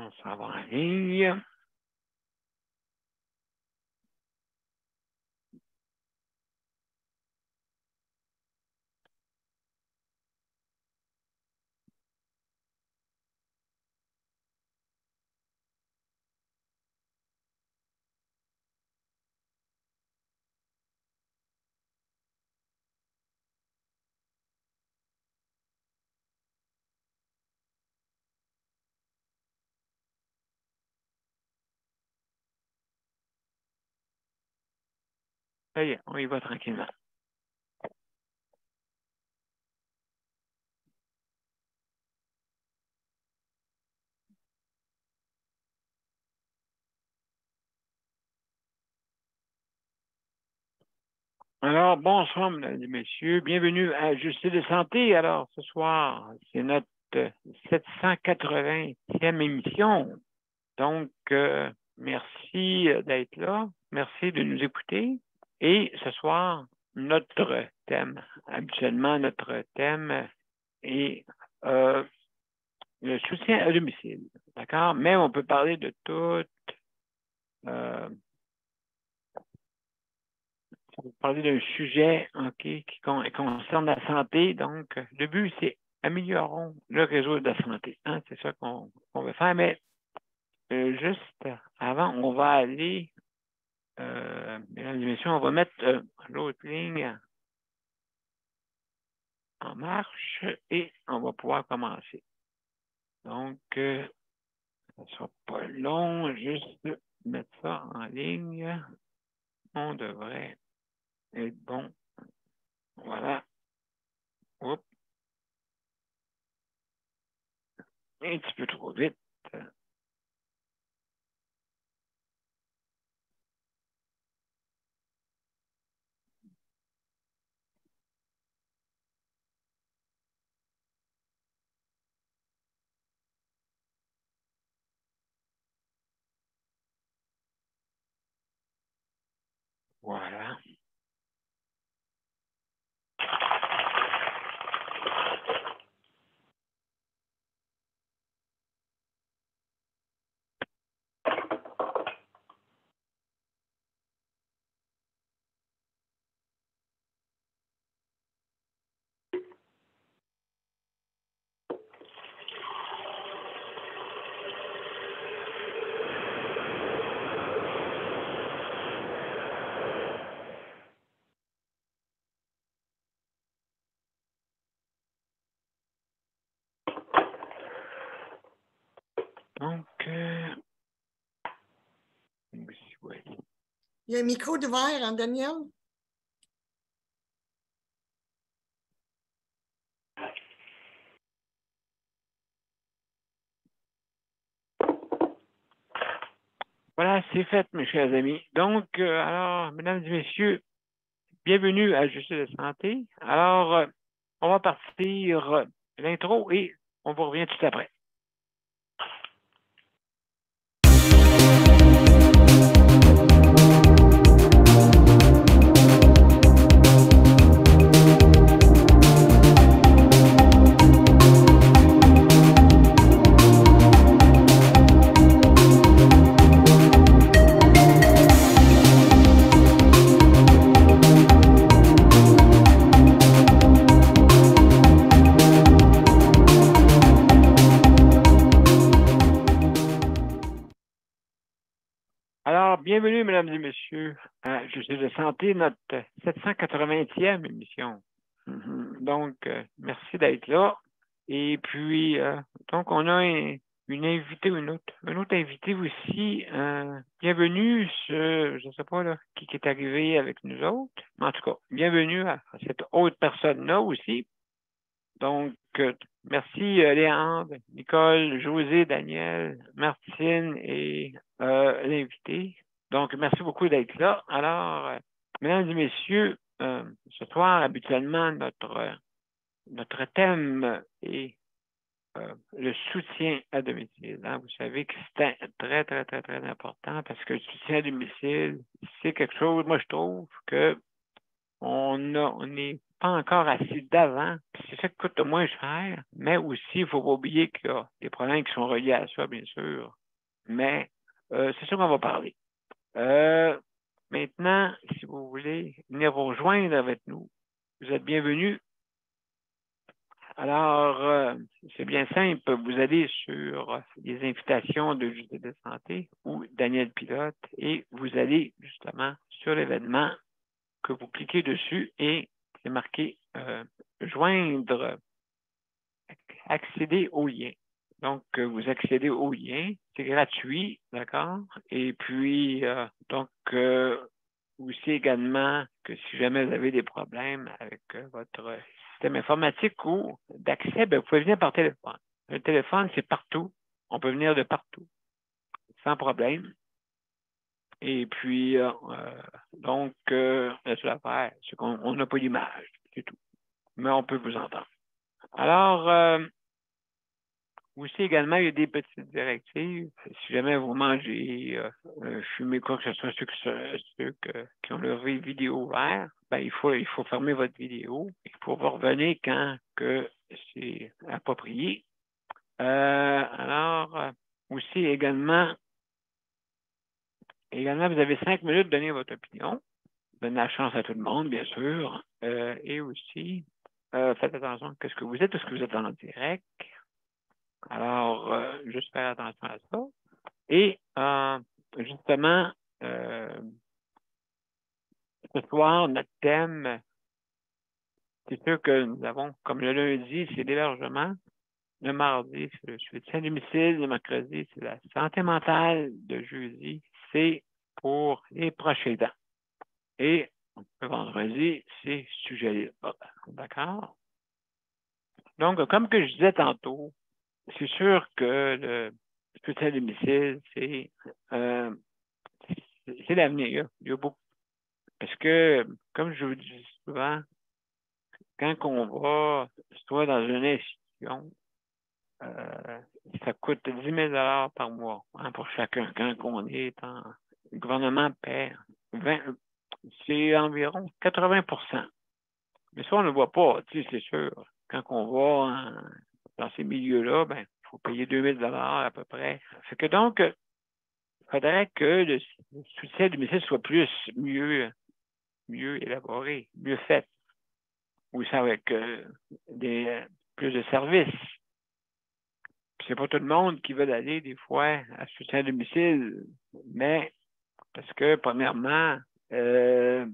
On s'en va en ligne. Ça y est, on y va tranquillement. Alors, bonsoir, mesdames et messieurs. Bienvenue à Justice de santé. Alors, ce soir, c'est notre 780e émission. Donc, merci d'être là. Merci de nous écouter. Et ce soir, notre thème, habituellement, notre thème est le soutien à domicile. D'accord? Mais on peut parler de tout. On va parler d'un sujet qui concerne la santé. Donc, le but, c'est améliorons le réseau de la santé. Hein? C'est ça qu'on veut faire. Mais juste avant, on va aller, mesdames et messieurs, on va mettre l'autre ligne en marche et on va pouvoir commencer. Donc, ça ne sera pas long, juste mettre ça en ligne. On devrait être bon. Voilà. Oups. Un petit peu trop vite. Voilà. Donc, ouais. Il y a un micro d'ouvert, hein, Daniel? Voilà, c'est fait, mes chers amis. Donc, alors, mesdames et messieurs, bienvenue à Justice de santé. Alors, on va partir l'intro et on vous revient tout après. Alors, bienvenue, mesdames et messieurs, à Justice de santé, notre 780e émission. Donc, merci d'être là. Et puis, donc, on a une invitée, un autre invité aussi. Bienvenue, je ne sais pas là, qui est arrivé avec nous autres. Mais en tout cas, bienvenue à cette autre personne-là aussi. Donc, merci Léandre, Nicole, José, Daniel, Martine et l'invité. Donc, merci beaucoup d'être là. Alors, mesdames et messieurs, ce soir, habituellement, notre thème est le soutien à domicile. Hein. Vous savez que c'est très, très, très, très important parce que le soutien à domicile, c'est quelque chose, moi, je trouve que on n'est pas encore assez d'avant. C'est c'est ça qui coûte le moins cher, mais aussi, il ne faut pas oublier qu'il y a des problèmes qui sont reliés à ça, bien sûr. Mais c'est ça qu'on va parler. Maintenant, si vous voulez venir vous rejoindre avec nous, vous êtes bienvenus. Alors, c'est bien simple. Vous allez sur les invitations de Justice de santé ou Daniel Pilote et vous allez justement sur l'événement que vous cliquez dessus et c'est marqué joindre, accéder au lien. Donc, vous accédez au lien, c'est gratuit, d'accord? Et puis, donc, aussi également que si jamais vous avez des problèmes avec votre système informatique ou d'accès, ben, vous pouvez venir par téléphone. Le téléphone, c'est partout. On peut venir de partout, sans problème. Et puis, donc, la seule affaire, c'est qu'on n'a pas d'image, c'est tout. Mais on peut vous entendre. Alors, aussi également, il y a des petites directives. Si jamais vous mangez, fumez quoi que ce soit, ceux qui ont leur vidéo ouverte, ben, il faut fermer votre vidéo. Il faut revenir quand que c'est approprié. Alors, aussi également, vous avez 5 minutes de donner votre opinion. Donnez la chance à tout le monde, bien sûr. Et aussi, faites attention à ce que vous êtes. Est-ce que vous êtes en direct? Alors, juste faire attention à ça. Et justement, ce soir, notre thème, c'est sûr que nous avons, comme le lundi, c'est l'hébergement. Le mardi, c'est le soutien à domicile. Le mercredi, c'est la santé mentale. Le jeudi, c'est pour les proches aidants. Et le vendredi, c'est sujet-là. D'accord? Donc, comme que je disais tantôt, c'est sûr que le soutien à domicile, c'est l'avenir. Il y a beaucoup. Parce que, comme je vous dis souvent, quand on va, soit dans une institution, ça coûte 10 000 par mois pour chacun. Quand on est le gouvernement paie 20, c'est environ 80 %. Mais ça, on ne le voit pas, c'est sûr. Quand on va dans ces milieux-là, ben, il faut payer 2 000 à peu près. Fait que donc, il faudrait que le soutien à domicile soit mieux élaboré, mieux fait. Ou ça avec plus de services. C'est pas tout le monde qui veut aller des fois à soutien à domicile, mais parce que premièrement, c'est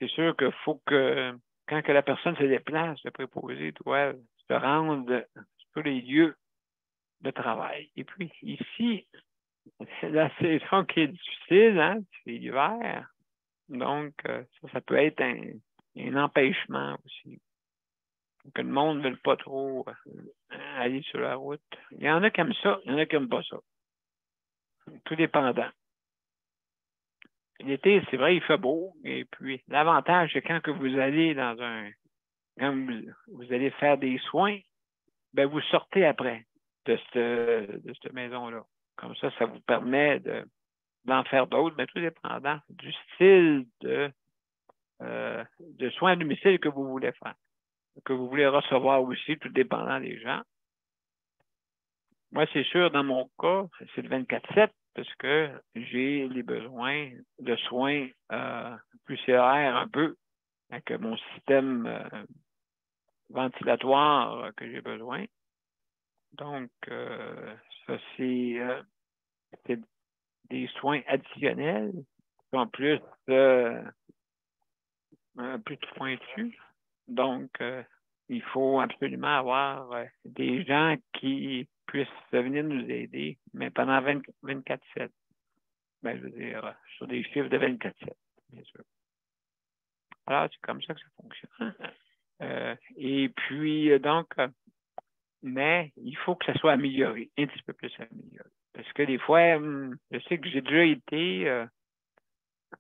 sûr qu'il faut que quand que la personne se déplace, le préposé doit se rendre sur les lieux de travail. Et puis ici, c'est la saison qui est difficile, hein, c'est l'hiver. Donc, ça peut être un empêchement aussi. Que le monde ne veut pas trop aller sur la route. Il y en a qui aiment ça, il y en a qui n'aiment pas ça. Tout dépendant. L'été, c'est vrai, il fait beau. Et puis, l'avantage, c'est quand que vous allez quand vous allez faire des soins, ben vous sortez après de cette maison-là. Comme ça vous permet d'en faire d'autres, mais tout dépendant du style de soins à domicile que vous voulez faire, que vous voulez recevoir aussi, tout dépendant des gens. Moi, c'est sûr, dans mon cas, c'est le 24/7 parce que j'ai les besoins de soins plus sévères un peu avec mon système ventilatoire que j'ai besoin. Donc, ça, c'est des soins additionnels qui sont plus pointus. Donc, il faut absolument avoir des gens qui puissent venir nous aider, mais pendant 24/7. Ben, je veux dire, sur des chiffres de 24/7, bien sûr. Alors, c'est comme ça que ça fonctionne. Et puis, donc, mais il faut que ça soit amélioré, un petit peu plus amélioré. Parce que des fois, je sais que j'ai déjà été,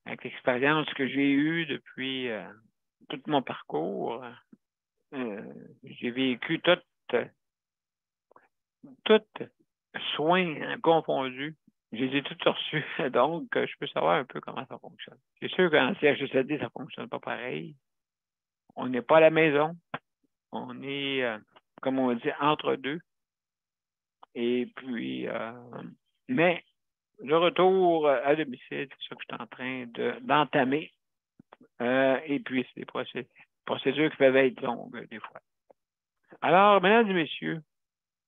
avec l'expérience que j'ai eue depuis tout mon parcours, j'ai vécu tout soins confondus. Je les ai tous reçus, donc je peux savoir un peu comment ça fonctionne. C'est sûr qu'en CHSLD, ça ne fonctionne pas pareil. On n'est pas à la maison. on est, comme on dit, entre deux. Et puis, mais le retour à domicile, c'est ça que je suis en train d'entamer. Et puis, c'est des procédures qui peuvent être longues, des fois. Alors, mesdames et messieurs,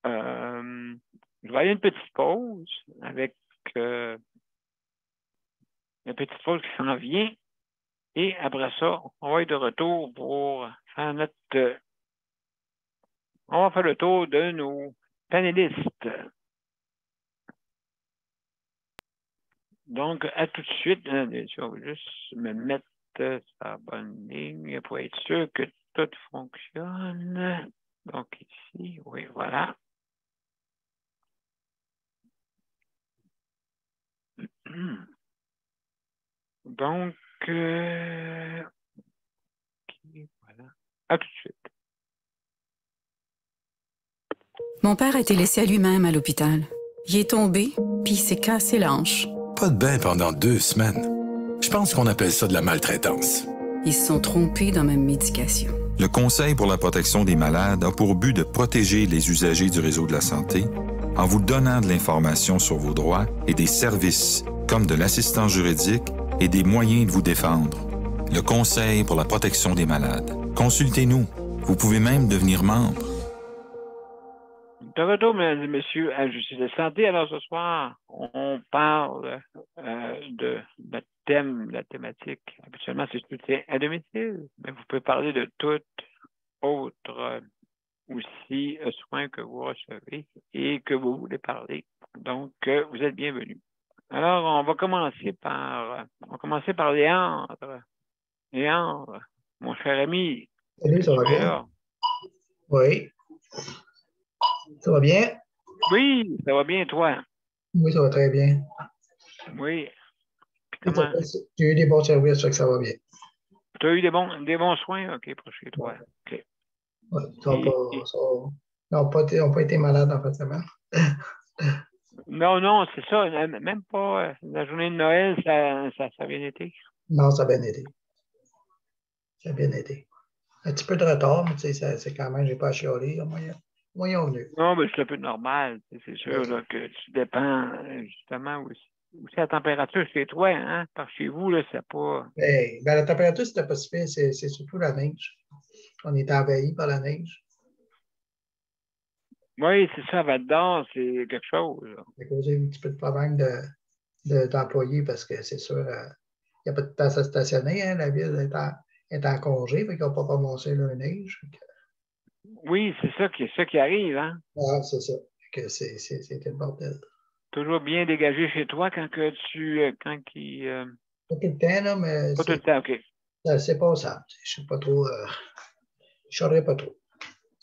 je vais aller à une petite pause avec une petite pause qui s'en vient. Et après ça, on va être de retour pour faire on va faire le tour de nos panélistes. Donc, à tout de suite. Je vais juste me mettre sur la bonne ligne pour être sûr que tout fonctionne. Donc, ici, oui, voilà. Donc, voilà. À tout de suite. Mon père a été laissé à lui-même à l'hôpital. Il est tombé, puis il s'est cassé l'hanche. Pas de bain pendant 2 semaines. Je pense qu'on appelle ça de la maltraitance. Ils se sont trompés dans ma médication. Le Conseil pour la protection des malades a pour but de protéger les usagers du réseau de la santé en vous donnant de l'information sur vos droits et des services comme de l'assistance juridique et des moyens de vous défendre. Le Conseil pour la protection des malades. Consultez-nous. Vous pouvez même devenir membre. De retour, mesdames et messieurs, à Justice de santé. Alors, ce soir, on parle de notre thème, la thématique. Habituellement, c'est soutien à domicile, mais vous pouvez parler de tout autre aussi soins que vous recevez et que vous voulez parler. Donc, vous êtes bienvenus. Alors, on va commencer par Léandre. Léandre, mon cher ami. Salut, ça va bien? Là? Oui. Ça va bien? Oui, ça va bien, toi? Oui, ça va très bien. Oui. Comment? J'ai eu des bons services, ça fait que ça va bien. Tu as eu des bons soins? OK, pour chez toi. OK. Ouais, ils n'ont pas été malades en fait semaine. Non, c'est ça. Même pas la journée de Noël, ça a bien été. Non, ça a bien été. Ça a bien été. Un petit peu de retard, mais c'est quand même, j'ai pas à chialer. Moyen venu. Non, mais c'est un peu normal. C'est sûr là, que tu dépends justement aussi la température chez toi, hein? Par chez vous, là, c'est pas. Ben, la température, c'était pas si pire, c'est surtout la neige. On est envahi par la neige. Oui, c'est ça, Val-d'Or, c'est quelque chose. Ça a causé un petit peu de problème d'employés parce que c'est sûr, il n'y a pas de place à stationner. Hein, la ville est en congé, fait qu'ils n'ont pas commencé leur neige. Oui, c'est ça qui arrive, hein? Ah, c'est ça. C'était le bordel. Toujours bien dégagé chez toi quand Pas tout le temps, là, mais pas tout le temps, OK. C'est passable. Je ne sais pas trop. Je ne saurais pas trop.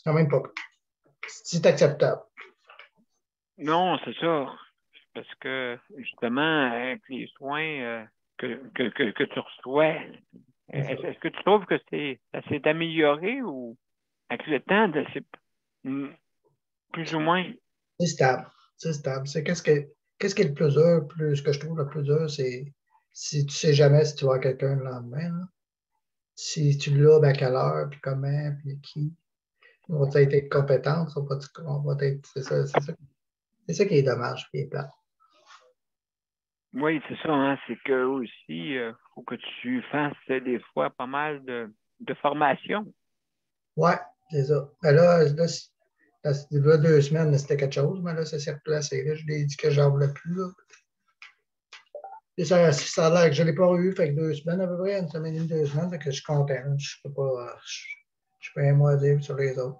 Quand même pas. C'est acceptable. Non, c'est ça. Parce que, justement, avec les soins que tu reçois, est-ce que tu trouves que ça s'est amélioré ou avec le temps, plus ou moins? C'est stable. C'est stable. Qu'est-ce qui est le plus dur? Ce que je trouve le plus dur, c'est si tu ne sais jamais si tu vas avoir quelqu'un le lendemain. Là. Si tu l'as, ben à quelle heure, puis comment, puis qui. On va être compétente, c'est ça qui est dommage, qui est plat. Oui, c'est ça, hein, c'est que aussi, il faut que tu fasses des fois pas mal de formation. Oui, c'est ça. Mais là, il y a 2 semaines, c'était quelque chose, mais là, ça s'est replacé. Là, je lui ai dit que j'en voulais plus. Là. Et ça a l'air que je ne l'ai pas eu, fait que 2 semaines à peu près, une semaine et 2 semaines, fait que je suis content. Je ne peux pas. Je peux rien moins dire sur les autres.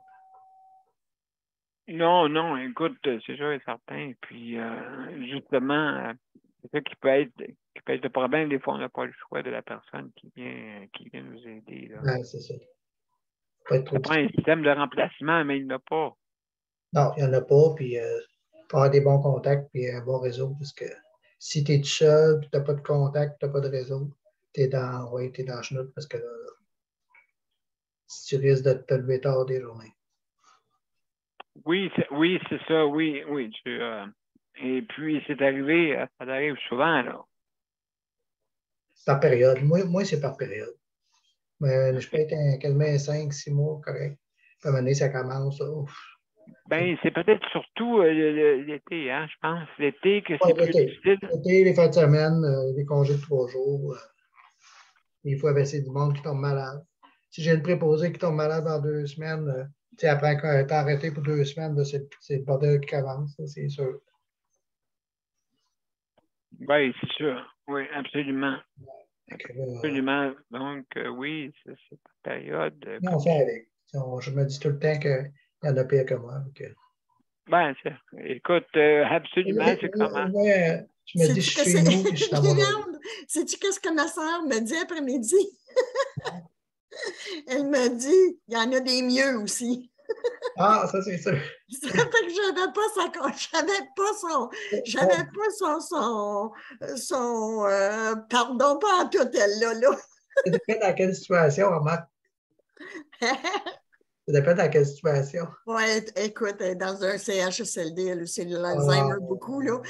Non, écoute, c'est sûr et certain. Puis, justement, c'est ça qui peut être le problème. Des fois, on n'a pas le choix de la personne qui vient nous aider. Là. Ouais, c'est ça. Pas trop Ça prend un système de remplacement, mais il n'y en a pas. Non, il n'y en a pas. Puis, il faut avoir des bons contacts puis un bon réseau. Parce que si tu es tout seul, tu n'as pas de contact, tu n'as pas de réseau, tu es dans le chenoute parce que là, tu risques de te lever tard des journées. Oui, c'est ça, oui. Et puis, ça arrive souvent, là. Par période. Moi c'est par période. Mais je peux être quasiment 5-6 mois, correct. À un moment donné, ça commence. Ouf. Ben, c'est peut-être surtout l'été, hein, je pense. L'été que Ouais, c'est plus l'été. difficile. L'été, les fins de semaine, les congés de 3 jours. Des fois, ben, c'est du monde qui tombe malade. Si j'ai une préposée qui tombe malade dans 2 semaines, après qu'elle est arrêtée pour 2 semaines, là, c'est le bordel qui commence, là, c'est sûr. Oui, c'est sûr. Oui, absolument. Fait que là, Absolument. Donc, oui, c'est cette période. mais on fait avec. Je me dis tout le temps qu'il y en a pire que moi. Ben, écoute, absolument, c'est comment? Je me dis, je suis chez nous, puis je suis dans mon auto. Sais-tu qu'est-ce que ma soeur me dit après-midi? Elle me dit, il y en a des mieux aussi. Ah, ça, c'est sûr. Ça fait que j'avais pas son pardon, pas en tout, elle, là. Ça dépend dans quelle situation, remarque. Ça dépend dans quelle situation. Oui, écoute, elle est dans un CHSLD, elle aussi l'Alzheimer beaucoup, là.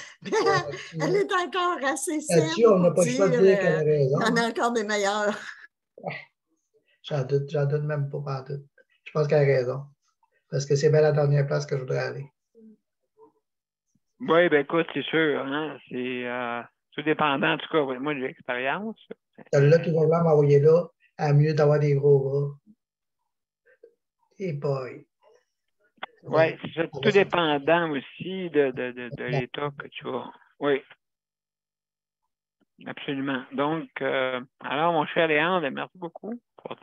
Elle est encore assez saine. Là-dessus, on n'a pas le choix de dire qu'elle a raison. Il y en a encore des meilleurs. J'en doute même pas partout. Je pense qu'elle a raison. Parce que c'est bien la dernière place que je voudrais aller. Oui, ben écoute, c'est sûr. Hein, c'est tout dépendant, en tout cas, moi, de l'expérience. Celle-là, tu vas vouloir m'envoyer là, à mieux d'avoir des gros bras. Et boy. Oui, c'est tout dépendant aussi de l'état que tu as. Oui. Absolument. Donc, alors, mon cher Léandre, merci beaucoup pour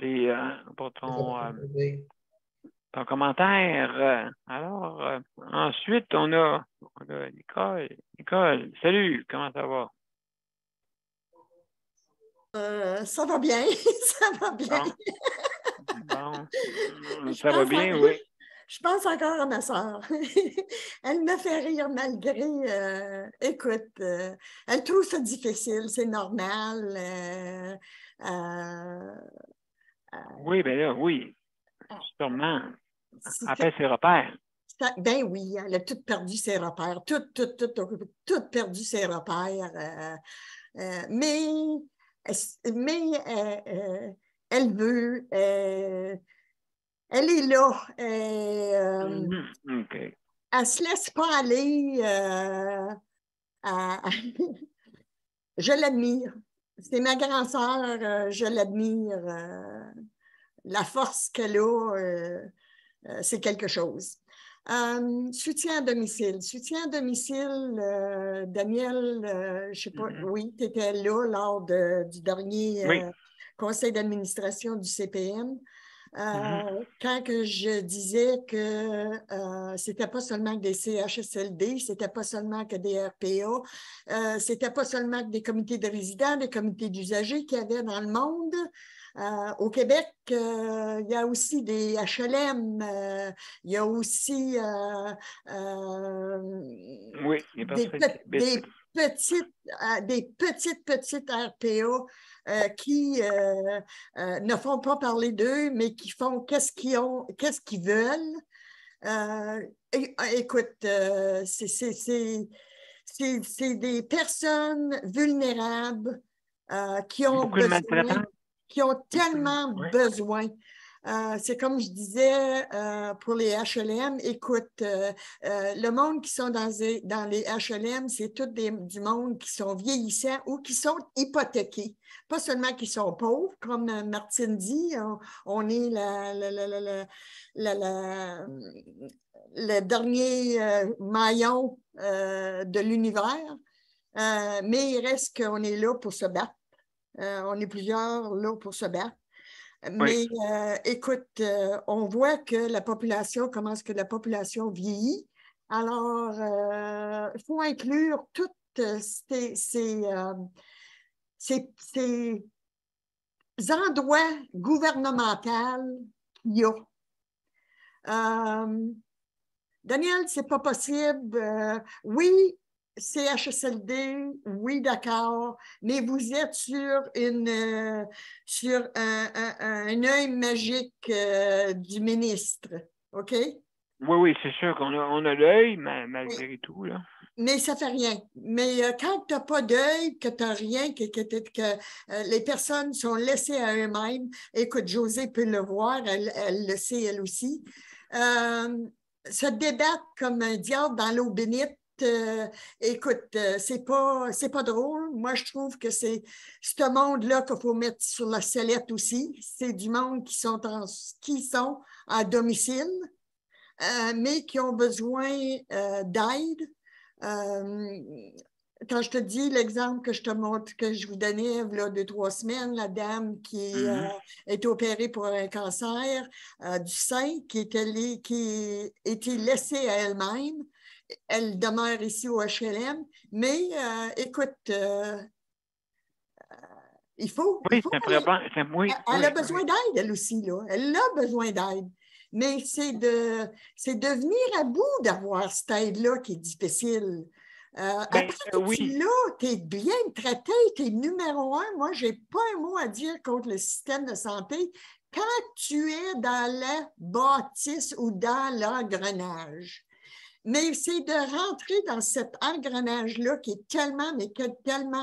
ton commentaire. Alors, ensuite, on a Nicole. Nicole, salut, comment ça va? Ça va bien, ça va bien. Bon. Ça va bien, oui. Je pense encore à ma soeur. Elle me fait rire malgré, écoute, elle trouve ça difficile, c'est normal. Oui, bien là, oui, sûrement. Après ses repères. Ben oui, elle a tout perdu ses repères, tout perdu ses repères. Mais elle veut... elle est là. Okay. Elle ne se laisse pas aller. Je l'admire. C'est ma grande sœur, je l'admire. La force qu'elle a, c'est quelque chose. Soutien à domicile. Soutien à domicile, Daniel, je ne sais pas, oui, tu étais là lors du dernier conseil d'administration du CPM. Quand que je disais que c'était pas seulement que des CHSLD, c'était pas seulement que des RPA, c'était pas seulement que des comités de résidents, des comités d'usagers qu'il y avait dans le monde. Au Québec, il y a aussi des HLM, il y a aussi des petites RPA qui ne font pas parler d'eux, mais qui font qu'est-ce qu'ils veulent. Écoute, c'est des personnes vulnérables qui ont besoin, qui ont tellement besoin. C'est comme je disais pour les HLM, écoute, le monde qui sont dans les HLM, c'est tout du monde qui sont vieillissants ou qui sont hypothéqués. Pas seulement qui sont pauvres, comme Martine dit, on est le dernier maillon de l'univers, mais il reste qu'on est là pour se battre. On est plusieurs là pour se battre. Mais écoute, on voit que la population, comment est-ce que la population vieillit. Alors, il faut inclure toutes ces endroits gouvernementaux qu'il y a. Daniel, c'est pas possible. Oui, CHSLD, oui, d'accord, mais vous êtes sur un œil magique du ministre, OK? Oui, c'est sûr qu'on a l'œil, mais malgré Oui. tout, là. Mais ça fait rien. Mais quand tu n'as pas d'œil, que tu n'as rien, que les personnes sont laissées à eux-mêmes, écoute, Josée peut le voir, elle le sait elle aussi, se débattre comme un diable dans l'eau bénite, écoute, c'est pas drôle. Moi, je trouve que c'est ce monde-là qu'il faut mettre sur la sellette aussi. C'est du monde qui sont à domicile, mais qui ont besoin d'aide. Quand je te dis l'exemple que je te montre, que je vous donnais là, 2-3 semaines, la dame qui est opérée pour un cancer du sein, qui était laissée à elle-même. Elle demeure ici au HLM, mais écoute, il faut. Oui, c'est vraiment. Oui, elle a besoin d'aide, elle aussi, là. Elle a besoin d'aide. Mais c'est de venir à bout d'avoir cette aide-là qui est difficile. Après que oui. tu l'as, tu es bien traité, tu es numéro 1. Moi, je n'ai pas un mot à dire contre le système de santé. Quand tu es dans la bâtisse ou dans l'engrenage, mais c'est de rentrer dans cet engrenage-là qui est tellement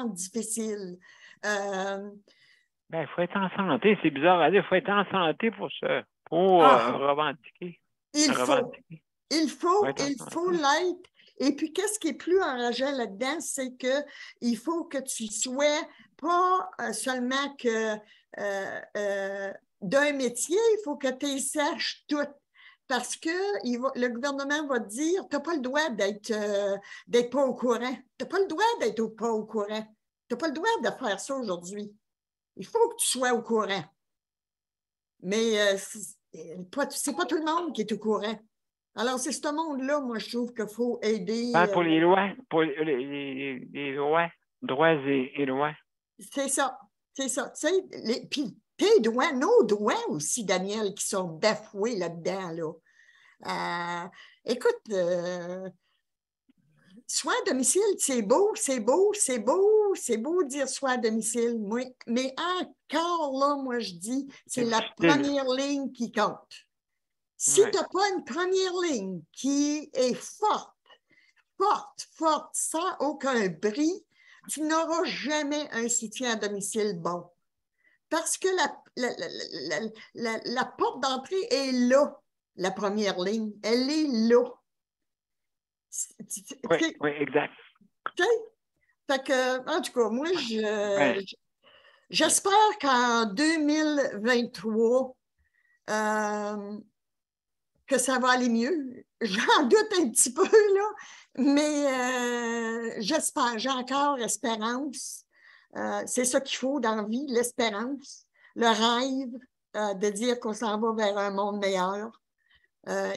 difficile. Il faut être en santé. C'est bizarre à dire. Il faut être en santé pour revendiquer. Il faut l'être. Et puis, qu'est-ce qui est plus enrageant là-dedans, c'est qu'il faut que tu sois pas seulement que d'un métier, il faut que tu saches tout. Parce que le gouvernement va te dire, tu n'as pas le droit d'être pas au courant. Tu n'as pas le droit d'être pas au courant. Tu n'as pas le droit de faire ça aujourd'hui. Il faut que tu sois au courant. Mais c'est pas tout le monde qui est au courant. Alors, c'est ce monde-là, moi, je trouve qu'il faut aider. Pour les lois, pour les lois, droits et lois. C'est ça. Tu sais, puis tes droits, nos droits aussi, Daniel, qui sont bafoués là-dedans, là. Écoute, soins à domicile, c'est beau de dire soins à domicile, mais encore là, moi, je dis, c'est la première ligne qui compte. Si tu n'as pas une première ligne qui est forte, sans aucun bris, tu n'auras jamais un soutien à domicile bon. Parce que la porte d'entrée est là, la première ligne. Elle est là. Oui, exact. Fait que, en tout cas, moi, j'espère qu'en 2023, que ça va aller mieux. J'en doute un petit peu, là, mais j'espère, j'ai encore espérance. C'est ça qu'il faut dans la vie, l'espérance, le rêve de dire qu'on s'en va vers un monde meilleur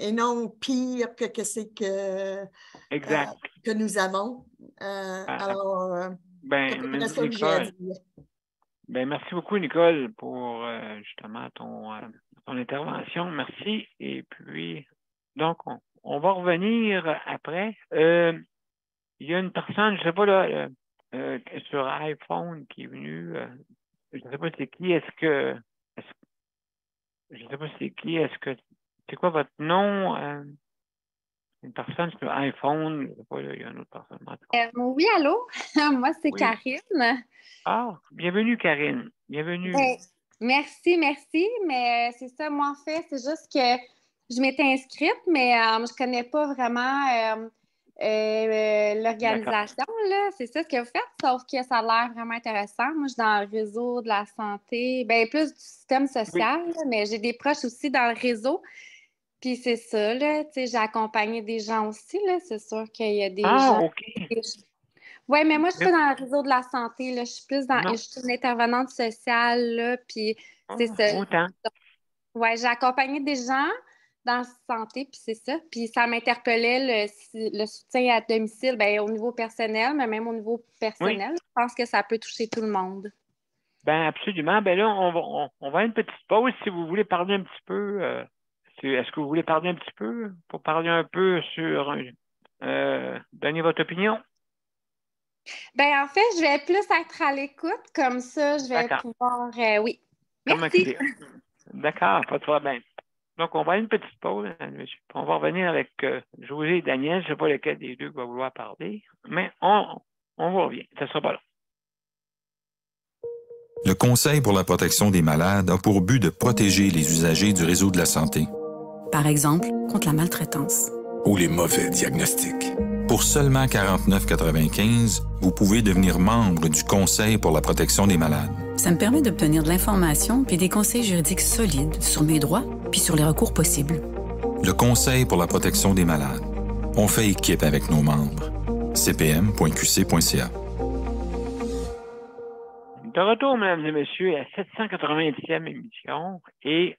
et non pire que c'est que nous avons. Alors, c'est ça que j'ai à dire. Merci beaucoup, Nicole, pour justement ton intervention. Merci. Et puis, donc, on va revenir après. Il y a une personne, je ne sais pas, là, sur iPhone qui est venue. Je ne sais pas c'est qui. Je ne sais pas c'est qui. C'est quoi votre nom? Une personne sur iPhone. Je ne sais pas, là, il y a une autre personne. Oui, allô? Moi, c'est Karine. Ah, bienvenue, Karine. Bienvenue. Merci. Mais c'est ça, moi, en fait, c'est juste que je m'étais inscrite, mais je ne connais pas vraiment l'organisation. Là. C'est ça ce que vous faites, sauf que ça a l'air vraiment intéressant. Moi, je suis dans le réseau de la santé, bien plus du système social, là, mais j'ai des proches aussi dans le réseau. Puis c'est ça, là, tu sais, j'ai accompagné des gens aussi, là. C'est sûr qu'il y a des gens... OK. Oui, mais moi, je suis pas dans le réseau de la santé, là. Je suis plus je suis une intervenante sociale, là, puis c'est ça. Autant. Oui, j'ai accompagné des gens dans la santé, puis c'est ça. Puis ça m'interpellait le soutien à domicile, bien, au niveau personnel, mais même au niveau personnel. Je pense que ça peut toucher tout le monde. Bien, absolument. Bien là, on va à une petite pause si vous voulez parler un petit peu. Est-ce que vous voulez parler un petit peu pour parler un peu sur donner votre opinion? Bien, en fait, je vais plus être à l'écoute, comme ça, je vais pouvoir... oui. Merci. D'accord, pas de problème. Donc, on va aller une petite pause, mesdames et messieurs. On va revenir avec José et Daniel. Je ne sais pas lequel des deux va vouloir parler, mais on vous revient. Ça ne sera pas long. Le Conseil pour la protection des malades a pour but de protéger les usagers du réseau de la santé. Par exemple, contre la maltraitance. Ou les mauvais diagnostics. Pour seulement 49,95 $, vous pouvez devenir membre du Conseil pour la protection des malades. Ça me permet d'obtenir de l'information puis des conseils juridiques solides sur mes droits puis sur les recours possibles. Le Conseil pour la protection des malades. On fait équipe avec nos membres. cpm.qc.ca. De retour, mesdames et messieurs, à la 780e émission et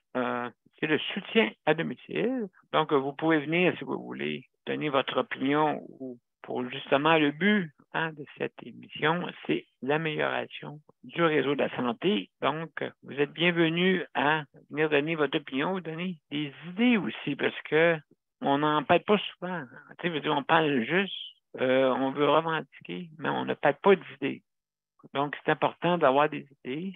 c'est le soutien à domicile. Donc, vous pouvez venir, si vous voulez, donner votre opinion ou pour justement le but de cette émission, c'est l'amélioration du réseau de la santé. Donc, vous êtes bienvenus à venir donner votre opinion, vous donner des idées aussi, parce que on n'en parle pas souvent. Tu sais, on parle juste, on veut revendiquer, mais on ne parle pas d'idées. Donc, c'est important d'avoir des idées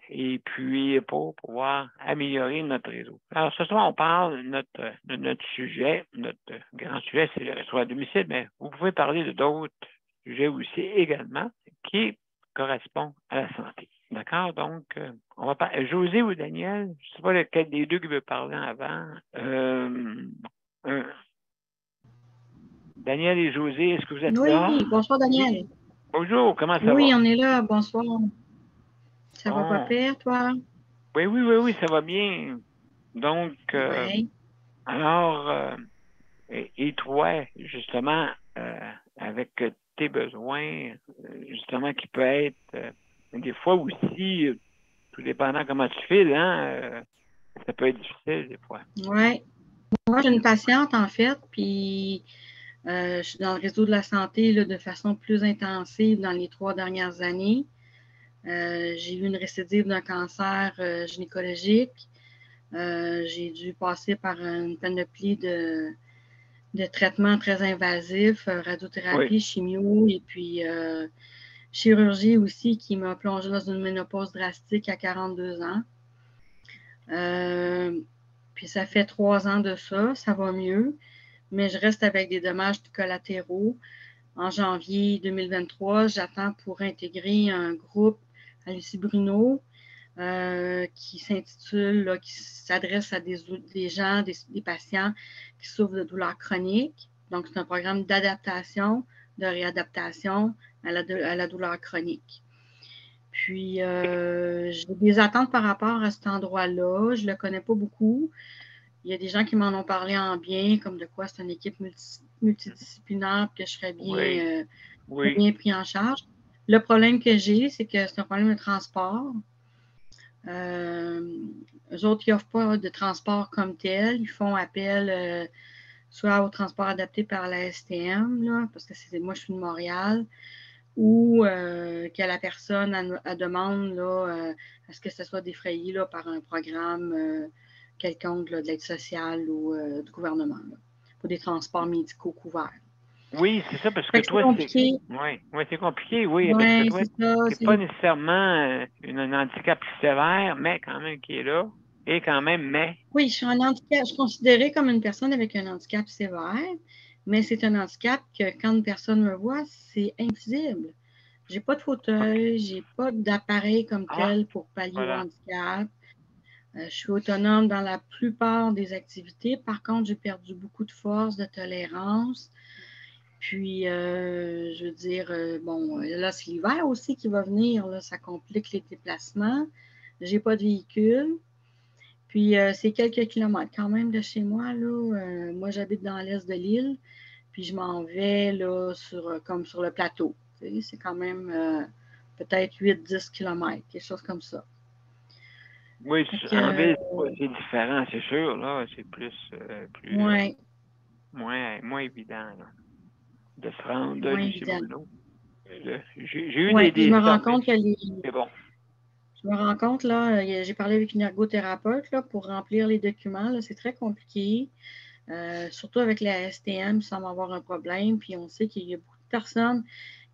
et puis pour pouvoir améliorer notre réseau. Alors, ce soir, on parle de notre sujet. Notre grand sujet, c'est le réseau à domicile, mais vous pouvez parler de d'autres sujets aussi également qui correspondent à la santé. D'accord? Donc, on va parler. José ou Daniel, je ne sais pas lequel des deux qui veut parler avant. Daniel et José, est-ce que vous êtes là? Oui, bonsoir Daniel. Bonjour, comment ça va? Oui, on est là, bonsoir. Ça va pas pire, toi? Oui, ça va bien. Donc, alors, et toi, justement, avec tes besoins, justement, qui peut être des fois aussi, tout dépendant comment tu files, ça peut être difficile des fois. Oui. Moi, j'ai une patiente, en fait, puis je suis dans le réseau de la santé là, de façon plus intensive dans les 3 dernières années. J'ai eu une récidive d'un cancer gynécologique. J'ai dû passer par une panoplie de traitements très invasifs, radiothérapie, chimio et puis chirurgie aussi qui m'a plongée dans une ménopause drastique à 42 ans. Puis ça fait 3 ans de ça va mieux, mais je reste avec des dommages collatéraux. En janvier 2023, j'attends pour intégrer un groupe à Lucie Bruno qui s'intitule, qui s'adresse à des gens, des patients qui souffrent de douleurs chroniques. Donc, c'est un programme d'adaptation, de réadaptation à la douleur chronique. Puis, j'ai des attentes par rapport à cet endroit-là. Je ne le connais pas beaucoup. Il y a des gens qui m'en ont parlé en bien, comme de quoi c'est une équipe multidisciplinaire, que je serais bien pris en charge. Le problème que j'ai, c'est que c'est un problème de transport. Eux autres, ils n'offrent pas de transport comme tel. Ils font appel soit au transport adapté par la STM, là, parce que moi, je suis de Montréal, ou que la personne elle demande là, à ce que ce soit défrayé là, par un programme quelconque là, de l'aide sociale ou du gouvernement, là, pour des transports médicaux couverts. Oui, c'est ça, parce que toi, c'est compliqué. Oui, c'est compliqué, oui, parce que toi, c'est pas nécessairement un handicap sévère, mais quand même qui est là, et quand même, mais... Oui, je suis un handicap, je suis considérée comme une personne avec un handicap sévère, mais c'est un handicap que quand une personne me voit, c'est invisible. J'ai pas de fauteuil, j'ai pas d'appareil comme tel pour pallier au handicap. Je suis autonome dans la plupart des activités. Par contre, j'ai perdu beaucoup de force, de tolérance. Puis, je veux dire, bon, là, c'est l'hiver aussi qui va venir. Là, ça complique les déplacements. J'ai pas de véhicule. Puis, c'est quelques kilomètres quand même de chez moi. Là. Moi, j'habite dans l'est de l'île. Puis, je m'en vais là, comme sur le plateau. C'est quand même peut-être 8-10 kilomètres, quelque chose comme ça. Oui, en ville, c'est différent, c'est sûr. Là, c'est plus moins évident là, de se rendre de Lucie Bruno. J'ai eu des je me rends compte que c'est bon. Je me rends compte, là, j'ai parlé avec une ergothérapeute là, pour remplir les documents. Là, c'est très compliqué. Surtout avec la STM, il semble avoir un problème. Puis on sait qu'il y a beaucoup de personnes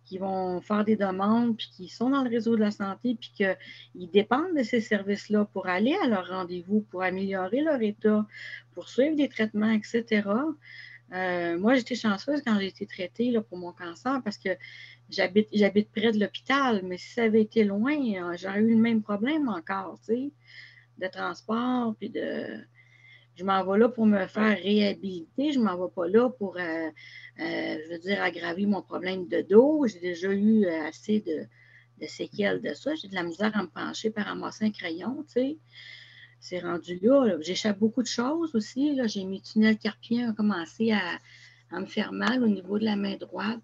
qui vont faire des demandes, puis qui sont dans le réseau de la santé, puis qu'ils dépendent de ces services-là pour aller à leur rendez-vous, pour améliorer leur état, pour suivre des traitements, etc. Moi, j'étais chanceuse quand j'ai été traitée là, pour mon cancer parce que j'habite près de l'hôpital, mais si ça avait été loin, j'aurais eu le même problème encore, tu sais, de transport, puis je m'en vais là pour me faire réhabiliter, je ne m'en vais pas là pour, je veux dire, aggraver mon problème de dos. J'ai déjà eu assez de séquelles de ça. J'ai de la misère à me pencher par ramasser un crayon, tu sais. C'est rendu là. J'échappe beaucoup de choses aussi. Là. J'ai mes tunnels carpiens ont commencé à me faire mal au niveau de la main droite.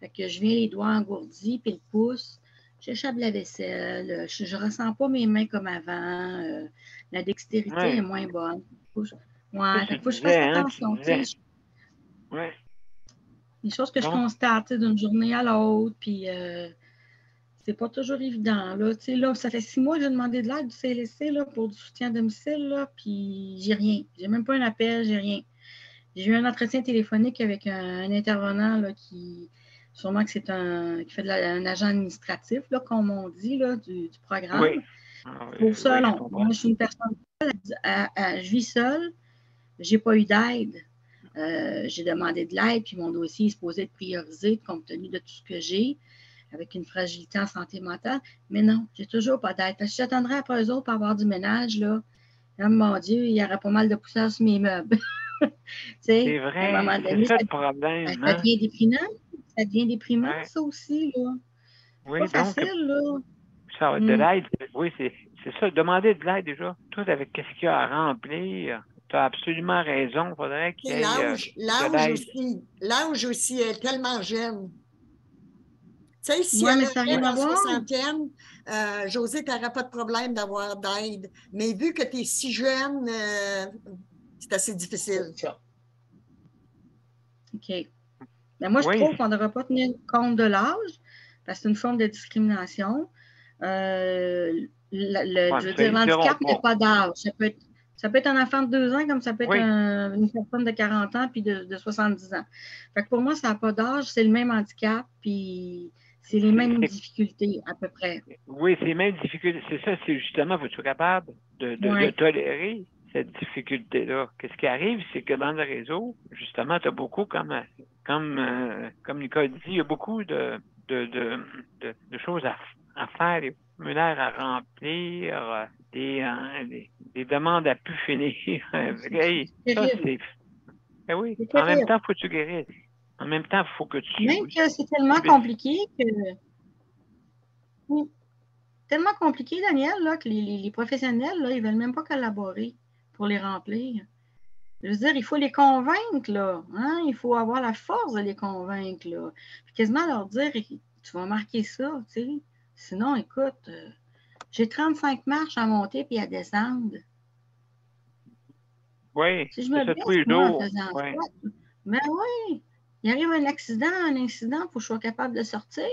Fait que je viens les doigts engourdis, puis le pouce. J'échappe la vaisselle. Je ne ressens pas mes mains comme avant. La dextérité est moins bonne. Faut que je fasse attention. Ouais. Les choses que je constate d'une journée à l'autre, puis c'est pas toujours évident. Là. Là, ça fait 6 mois que j'ai demandé de l'aide du CLSC là, pour du soutien à domicile, là, puis j'ai rien. J'ai même pas un appel, j'ai rien. J'ai eu un entretien téléphonique avec un intervenant là, qui, sûrement que c'est qui fait un agent administratif, là, comme on dit, là, du programme. Oui. Pour ça, long. Moi, je suis une personne je vis seule. J'ai pas eu d'aide. J'ai demandé de l'aide, puis mon dossier est supposé être priorisé compte tenu de tout ce que j'ai, avec une fragilité en santé mentale. Mais non, j'ai toujours pas d'aide. Parce que si j'attendrais après eux autres pour avoir du ménage, là, mon Dieu, il y aurait pas mal de poussière sur mes meubles. C'est vrai, à un moment donné, c'est ça le problème. Ça devient déprimant. Ça devient déprimant, ça aussi, là. Oui, pas facile, là. Ça, de l'aide, oui, c'est ça. Demander de l'aide déjà. Tout avec ce qu'il y a à remplir. Tu as absolument raison. Il faudrait qu'il y ait l'âge aussi est tellement jeune. Tu sais, si elle avait dans la soixantaine, Josée, tu n'aurais pas de problème d'avoir d'aide. Mais vu que tu es si jeune, c'est assez difficile. OK. Ben moi, je trouve qu'on ne devrait pas tenir compte de l'âge, parce que c'est une forme de discrimination. Je veux dire, l'handicap n'a pas d'âge. Ça peut être un enfant de 2 ans, comme ça peut être une personne de 40 ans puis de 70 ans. Fait que pour moi, ça n'a pas d'âge, c'est le même handicap, puis c'est les mêmes difficultés, à peu près. Oui, c'est les mêmes difficultés. C'est ça, c'est justement, faut être capable de tolérer cette difficulté-là. Qu'est-ce qui arrive, c'est que dans le réseau, justement, tu as beaucoup, comme Nicole dit, il y a beaucoup de choses à faire, des formulaires à remplir, des demandes à pu finir. Ça, c'est... Ben oui, en même temps, il faut que tu guérisses. En même temps, il faut que tu... Même que c'est tellement compliqué que... Tellement compliqué, Daniel, là, que les professionnels, là, ils ne veulent même pas collaborer pour les remplir. Je veux dire, il faut les convaincre, là. Hein? Il faut avoir la force de les convaincre, là. Puis quasiment leur dire, tu vas marquer ça, tu sais. Sinon, écoute, j'ai 35 marches à monter puis à descendre. Oui, si je me blesse, tous les moi, jours. En faisant ça, ben oui, il arrive un accident, il faut que je sois capable de sortir.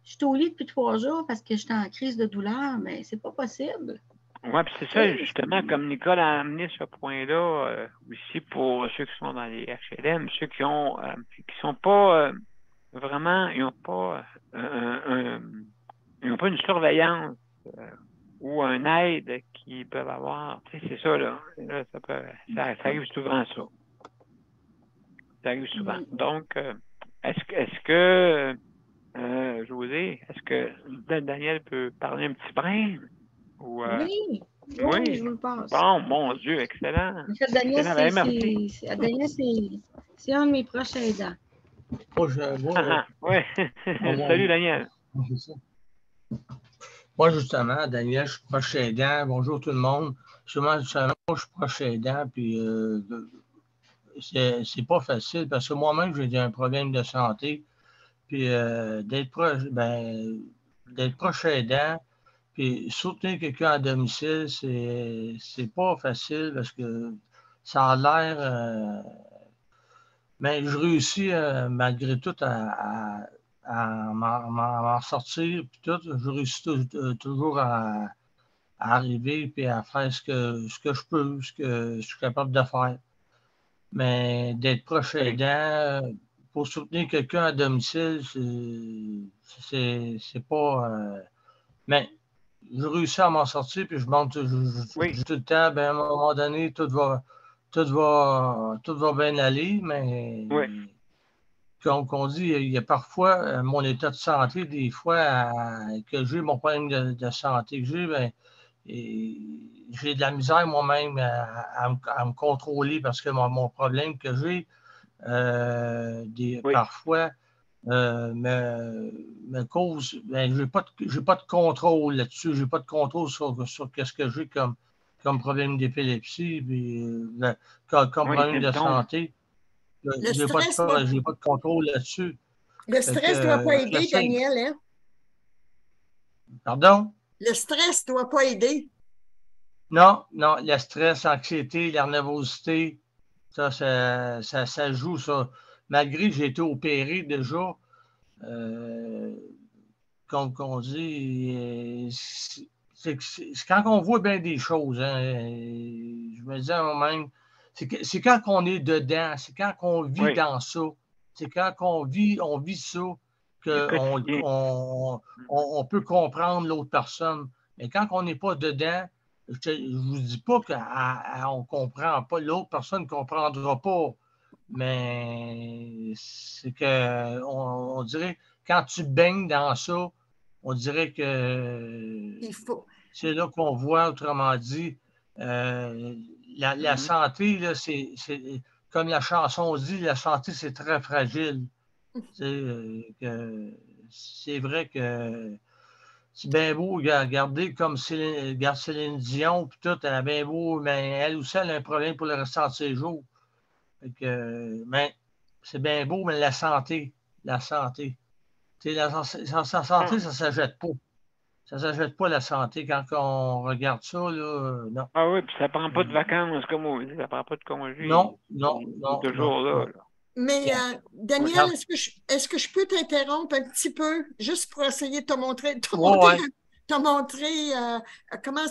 Je suis au lit depuis 3 jours parce que j'étais en crise de douleur, mais c'est pas possible. Oui, puis c'est ça, justement, comme Nicole a amené ce point-là aussi pour ceux qui sont dans les HLM, ceux qui sont pas vraiment, ils n'ont pas une surveillance ou un aide qu'ils peuvent avoir. Tu sais, c'est ça, là. Ça arrive souvent, ça. Ça arrive souvent. Donc, est-ce que Josée, est-ce que Daniel peut parler un petit brin? Ou, oui, je vous le passe. Bon, mon Dieu, excellent. En fait, Daniel, c'est un de mes proches aidants. Oui. Salut, Daniel. Moi, justement, Daniel, je suis proche aidant. Bonjour tout le monde. Justement, moi, je suis proche aidant, puis c'est pas facile parce que moi-même, j'ai un problème de santé. Puis d'être proche aidant, puis soutenir quelqu'un à domicile, c'est pas facile parce que ça a l'air. Mais je réussis malgré tout à m'en sortir, puis tout. Je réussis toujours à arriver puis à faire ce que je peux, ce que je suis capable de faire. Mais d'être proche aidant, pour soutenir quelqu'un à domicile, c'est pas. Mais je réussis à m'en sortir, puis je monte tout le temps. Ben, à un moment donné, tout va bien aller, mais comme on dit, il y a parfois mon état de santé, des fois, que j'ai mon problème de santé que j'ai, ben, j'ai de la misère moi-même à me contrôler parce que mon problème que j'ai, parfois, me cause, ben, j'ai pas de contrôle là-dessus, j'ai pas de contrôle sur ce que j'ai comme problème d'épilepsie, puis comme problème de santé. J'ai pas de contrôle là-dessus. Le stress ne doit pas aider, Daniel, hein? Pardon? Le stress ne doit pas aider. Non, le stress, l'anxiété, la nervosité, ça joue, ça. Malgré que j'ai été opéré déjà, comme on dit, c'est quand on voit bien des choses, hein, je me dis à moi-même, c'est quand on est dedans, c'est quand on vit dans ça, c'est quand on vit ça qu'on peut comprendre l'autre personne. Mais quand on n'est pas dedans, je ne vous dis pas qu'on ne comprend pas, l'autre personne ne comprendra pas, mais c'est que on dirait, quand tu baignes dans ça, on dirait que c'est là qu'on voit, autrement dit, la santé, là, c'est comme la chanson dit, la santé, c'est très fragile. C'est vrai que c'est bien beau regarder comme Céline Dion, puis tout, elle a bien beau, mais elle aussi, elle a un problème pour le restant de ses jours. Mais c'est bien beau, mais la santé. La santé, ça ne s'achète pas. Ça ne s'achète pas, la santé. Quand on regarde ça, là, non. Ah oui, puis ça ne prend pas de vacances, comme on dit. Ça ne prend pas de congé. Non. C'est toujours là. Mais Daniel, est-ce que je peux t'interrompre un petit peu, juste pour essayer de te montrer comment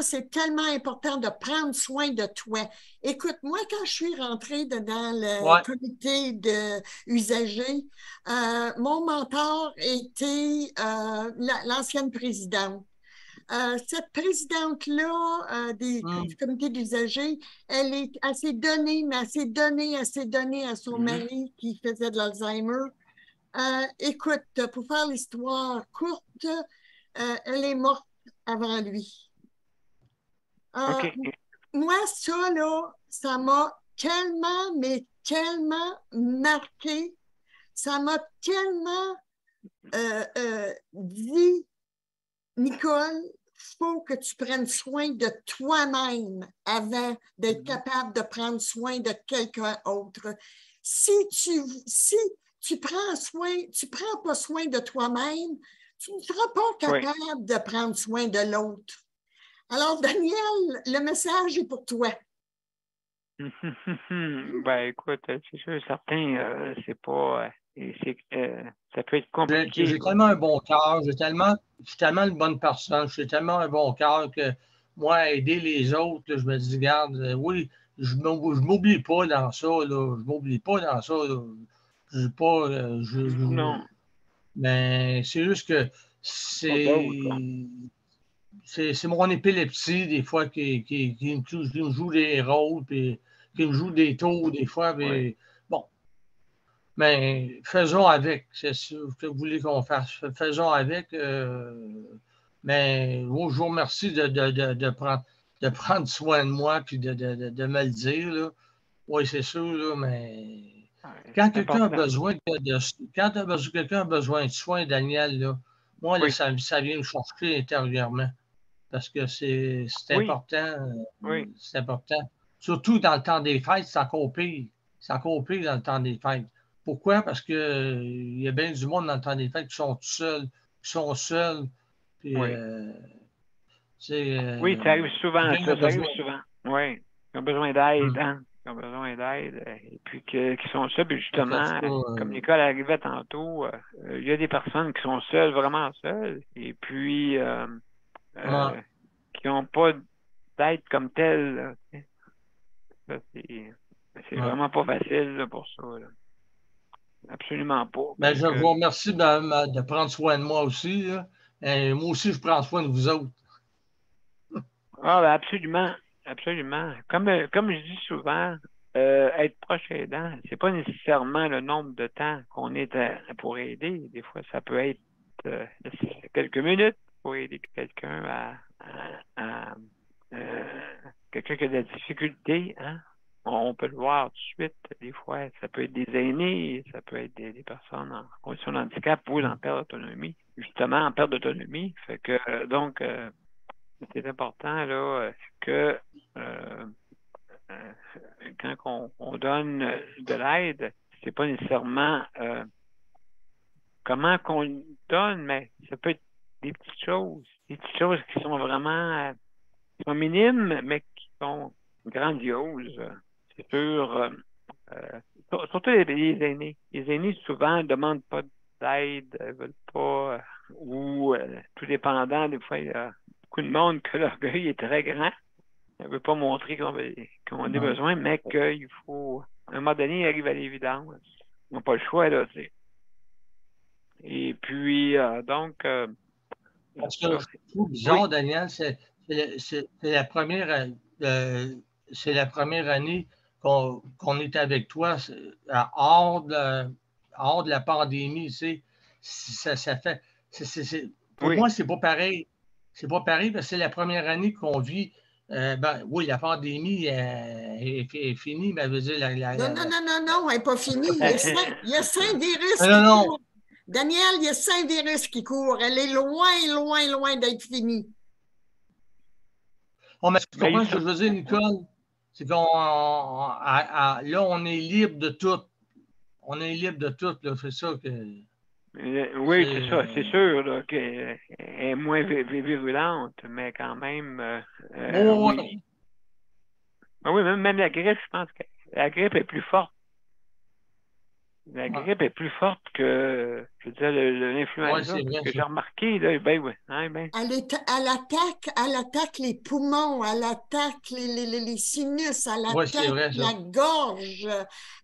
c'est tellement important de prendre soin de toi. Écoute, moi, quand je suis rentrée dans le comité d'usagers, mon mentor était l'ancienne présidente. Cette présidente-là du comité d'usagers, elle s'est donnée à son mari qui faisait de l'Alzheimer. Écoute, pour faire l'histoire courte, elle est morte avant lui. Moi, ça, là, ça m'a tellement, mais tellement marqué. Ça m'a tellement dit, Nicole, il faut que tu prennes soin de toi-même avant d'être capable de prendre soin de quelqu'un d'autre. Si tu prends pas soin de toi-même, tu ne seras pas capable de prendre soin de l'autre. Alors, Daniel, le message est pour toi. Ben, écoute, c'est sûr, certain, c'est pas... ça peut être compliqué. J'ai tellement un bon cœur, je suis tellement une bonne personne, j'ai tellement un bon cœur que moi, aider les autres, là, je me dis, regarde, oui, je m'oublie pas dans ça, là, je m'oublie pas dans ça, là. Je pas, non. Mais c'est juste que c'est mon épilepsie, des fois, qui me joue des rôles, puis qui me joue des tours, des fois, puis bon. Mais faisons avec, c'est ce que vous voulez qu'on fasse. Faisons avec. Mais je vous remercie de prendre soin de moi puis de me le dire. Là. Oui, c'est sûr, là, mais quand quelqu'un a besoin quelqu'un a besoin de soins, Daniel, là, moi, là, ça vient me chercher intérieurement. Parce que c'est important. C'est important. Surtout dans le temps des fêtes, c'est encore pire. C'est encore pire dans le temps des fêtes. Pourquoi? Parce qu'il y a bien du monde dans le temps des fêtes qui sont seuls. Puis, oui, ça arrive souvent. Oui, ils ont besoin d'aide. Hein? Ils ont besoin d'aide. Et puis qui sont seuls. Puis justement, comme Nicole arrivait tantôt, il y a des personnes qui sont seules, vraiment seules. Et puis, qui n'ont pas d'aide comme telle. C'est vraiment pas facile là, pour ça. Là. absolument pas. Ben, je vous remercie de prendre soin de moi aussi. Là. Et moi aussi, je prends soin de vous autres. Ah, ben absolument. Absolument. Comme je dis souvent, être proche aidant, c'est pas nécessairement le nombre de temps qu'on est pour aider. Des fois, ça peut être quelques minutes pour aider quelqu'un à quelqu'un qui a de la difficulté, hein? On peut le voir tout de suite. Des fois, ça peut être des aînés, ça peut être des personnes en condition de handicap ou en perte d'autonomie. Justement, en perte d'autonomie. Fait que donc c'est important là que quand on donne de l'aide, c'est pas nécessairement comment qu'on donne, mais ça peut être des petites choses qui sont vraiment qui sont minimes, mais qui sont grandioses. C'est sûr. Surtout les aînés. Les aînés, souvent, ne demandent pas d'aide, ne veulent pas, ou tout dépendant, des fois, il y a beaucoup de monde que l'orgueil est très grand. Elle ne veut pas montrer qu'on a besoin, mais qu'il faut, à un moment donné, il arrive à l'évidence. On n'a pas le choix, là, tu sais. Et puis, donc... Parce que je trouve bizarre, Daniel, c'est la première année qu'on est avec toi hors de la pandémie, tu sais. Ça fait... Pour moi, c'est pas pareil. C'est pas pareil parce que c'est la première année qu'on vit. Oui, la pandémie est finie, mais elle veut dire Non, elle n'est pas finie. Il y a 5 virus qui courent. Daniel, il y a 5 virus qui courent. Elle est loin d'être finie. Oh, mais tu comprends ce que je veux dire, Nicole? C'est qu'on là, on est libre de tout. On est libre de tout, là. C'est ça que... oui, c'est ça, c'est sûr qu'elle est moins virulente, mais quand même, oui. Oui, même la grippe, je pense que la grippe est plus forte. La grippe est plus forte que, je veux dire, l'influenza. Que j'ai remarqué, là, Elle attaque les poumons, elle attaque les sinus, elle attaque la gorge.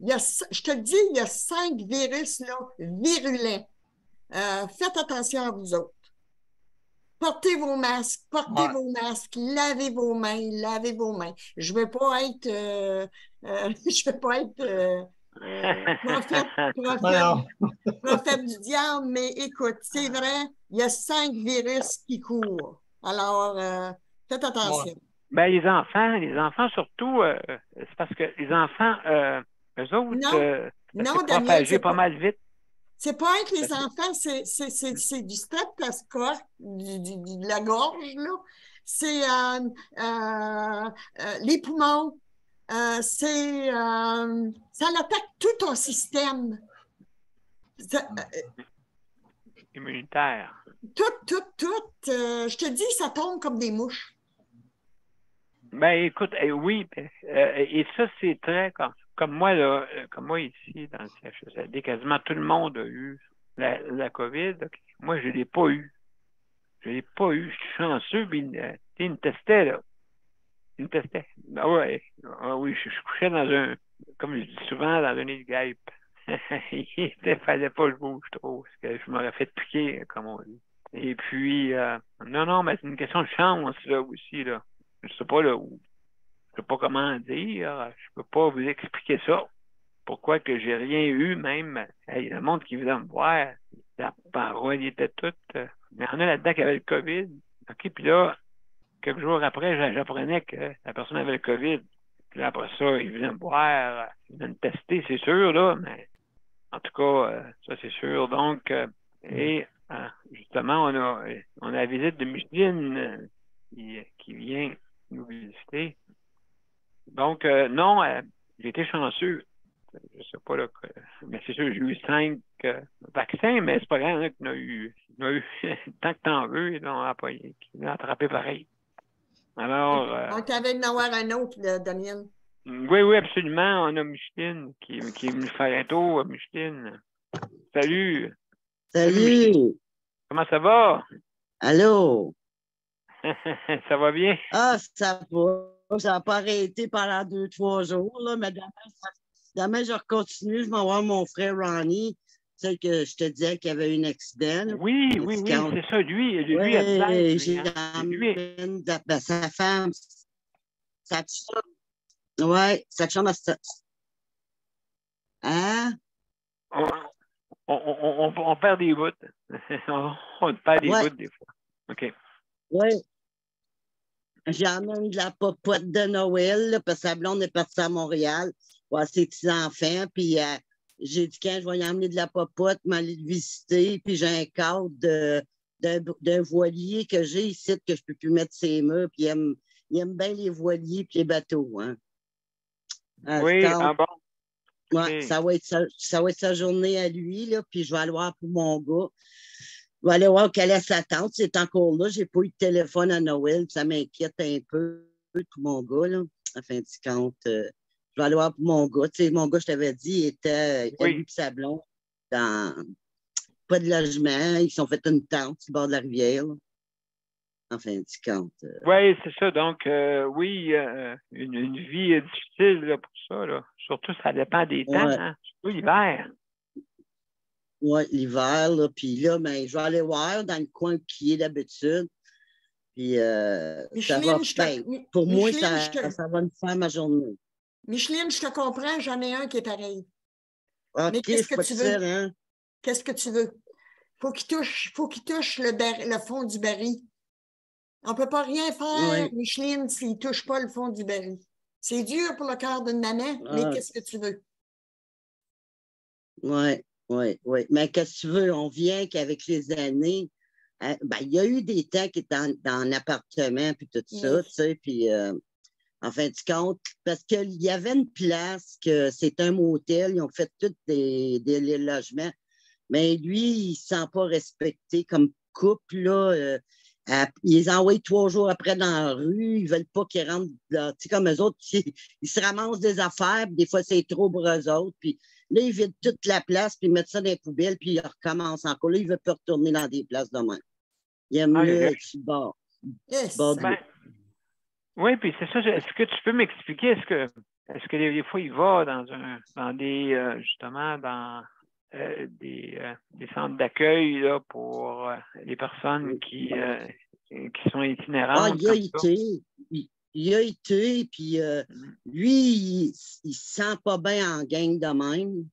Je te dis, il y a 5 virus là, virulents. Faites attention à vous autres. Portez vos masques, lavez vos mains. Je ne veux pas être prophète du diable, mais écoute, c'est vrai, il y a 5 virus qui courent. Alors, faites attention. Ben, les enfants surtout, c'est parce que les enfants, eux autres, ça se propager pas mal vite. C'est pas avec les enfants, c'est du streptocoque, de la gorge, là. C'est les poumons. Ça attaque tout ton système. Immunitaire. Tout. Je te dis, ça tombe comme des mouches. Ben, écoute, oui. Et ça, c'est très... Comme moi, là, comme moi ici, dans le CHSLD, quasiment tout le monde a eu la COVID. Moi, je ne l'ai pas eu. Je ne l'ai pas eu. Je suis chanceux, mais il me testait, là. Il me testait. Ah ouais. Ah oui, je couchais comme je dis souvent, dans un nid de guêpe. Il ne fallait pas que je bouge trop, parce que je m'aurais fait piquer, comme on dit. Et puis, non, mais c'est une question de chance, là, aussi, là. Je sais pas, là, je sais pas comment dire, je peux pas vous expliquer ça. Pourquoi que j'ai rien eu, même. Le monde qui venait me voir, la parole était toute. Mais il y en a là-dedans qui avait le COVID. OK, puis là, quelques jours après, j'apprenais que la personne avait le COVID. Puis là, après ça, il venait me voir, il venait me tester, c'est sûr, là, mais en tout cas, ça, c'est sûr. Donc, justement, on a la visite de Micheline qui vient nous visiter. Donc, non, j'ai été chanceux. Je sais pas, là, mais c'est sûr, j'ai eu 5 vaccins, mais c'est pas grave, il y en a eu tant que t'en veux, ils l'ont attrapé pareil. Alors. On t'avait d'en avoir un autre, Daniel. Oui, absolument. On a Micheline qui est venue faire un tour. Micheline. Salut. Salut. Comment ça va? Allô? Ça va bien? Ah, ça va. Ça n'a pas arrêté pendant 2-3 jours, là, mais demain, demain, je continue. Je vais voir mon frère Ronnie, celle que je te disais qu'il y avait un accident. Là, oui, c'est ça. Lui, a de j'ai l'aide, sa femme, sa chambre, hein? On perd des bouts. On perd des bouts des fois. OK. Oui. J'emmène de la popote de Noël, là, parce que sa blonde est partie à Montréal voir ses petits-enfants. Puis j'ai dit, quand je vais y emmener de la popote, m'aller le visiter. Puis j'ai un cadre d'un voilier que j'ai ici, que je ne peux plus mettre ses murs. Puis il aime bien les voiliers et les bateaux. Hein. Oui, bon. Ouais, okay. ça va être sa journée à lui, là, puis je vais aller voir pour mon gars. Je vais aller voir quelle est sa tante. C'est encore là. Je n'ai pas eu de téléphone à Noël. Ça m'inquiète un peu pour mon gars, là. En fin de compte, je vais aller voir pour mon gars. Tu sais, mon gars, je t'avais dit, il était lui et sa blonde dans pas de logement. Ils se sont fait une tente sur le bord de la rivière, là. En fin de compte. Oui, c'est ça. Donc, oui, une vie difficile là, pour ça. Là. Surtout, ça dépend des temps. Hein? Surtout l'hiver. Oui, l'hiver. Là, puis là, ben, je vais aller voir dans le coin qui est d'habitude. Puis, ça va faire. Pour moi, ça va me faire ma journée. Micheline, je te comprends. J'en ai un qui est pareil. OK, mais qu'est-ce que tu veux? Hein? Qu'est-ce que tu veux? Faut qu'il touche le fond du baril. On ne peut pas rien faire, Micheline, s'il ne touche pas le fond du baril. C'est dur pour le cœur d'une maman, mais qu'est-ce que tu veux? Oui. Mais qu'est-ce que tu veux? On vient qu'avec les années, ben, il y a eu des temps qui étaient dans l'appartement puis tout ça, tu sais, puis en fin de compte, parce qu'il y avait une place que c'est un motel, ils ont fait tous des logements, mais lui, il ne se sent pas respecté comme couple, là. Ils les envoient 3 jours après dans la rue. Ils ne veulent pas qu'ils rentrent là. Tu sais, comme eux autres, ils se ramassent des affaires. Puis des fois, c'est trop pour eux autres. Puis là, ils vident toute la place, puis ils mettent ça dans les poubelles, puis ils recommencent encore. Là, ils ne veulent pas retourner dans des places de même. Ils aiment mieux être sur le bord. Oui, puis c'est ça. Est-ce que tu peux m'expliquer? Est-ce que des fois, il va dans des justement, dans des centres d'accueil là, pour les personnes qui sont itinérantes? Il a été, puis lui, il ne se sent pas bien en gang de même.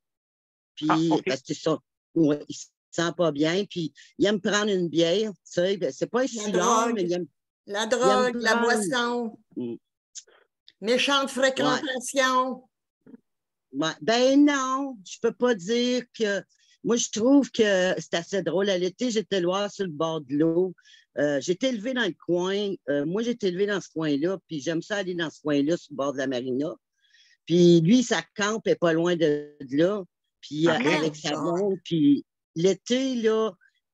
Puis, parce que ça, il ne se sent pas bien, puis il aime prendre une bière, tu sais, c'est pas un silence, mais il aime... La drogue, la boisson, méchante fréquentation. Ouais. Ben non, je peux pas dire que... Moi, je trouve que c'est assez drôle. À l'été, j'étais loin sur le bord de l'eau. J'étais élevée dans le coin. Moi, j'étais élevée dans ce coin-là, puis j'aime ça aller dans ce coin-là, sur le bord de la marina. Puis lui, sa camp est pas loin de là, puis avec sa blonde. Puis l'été, là,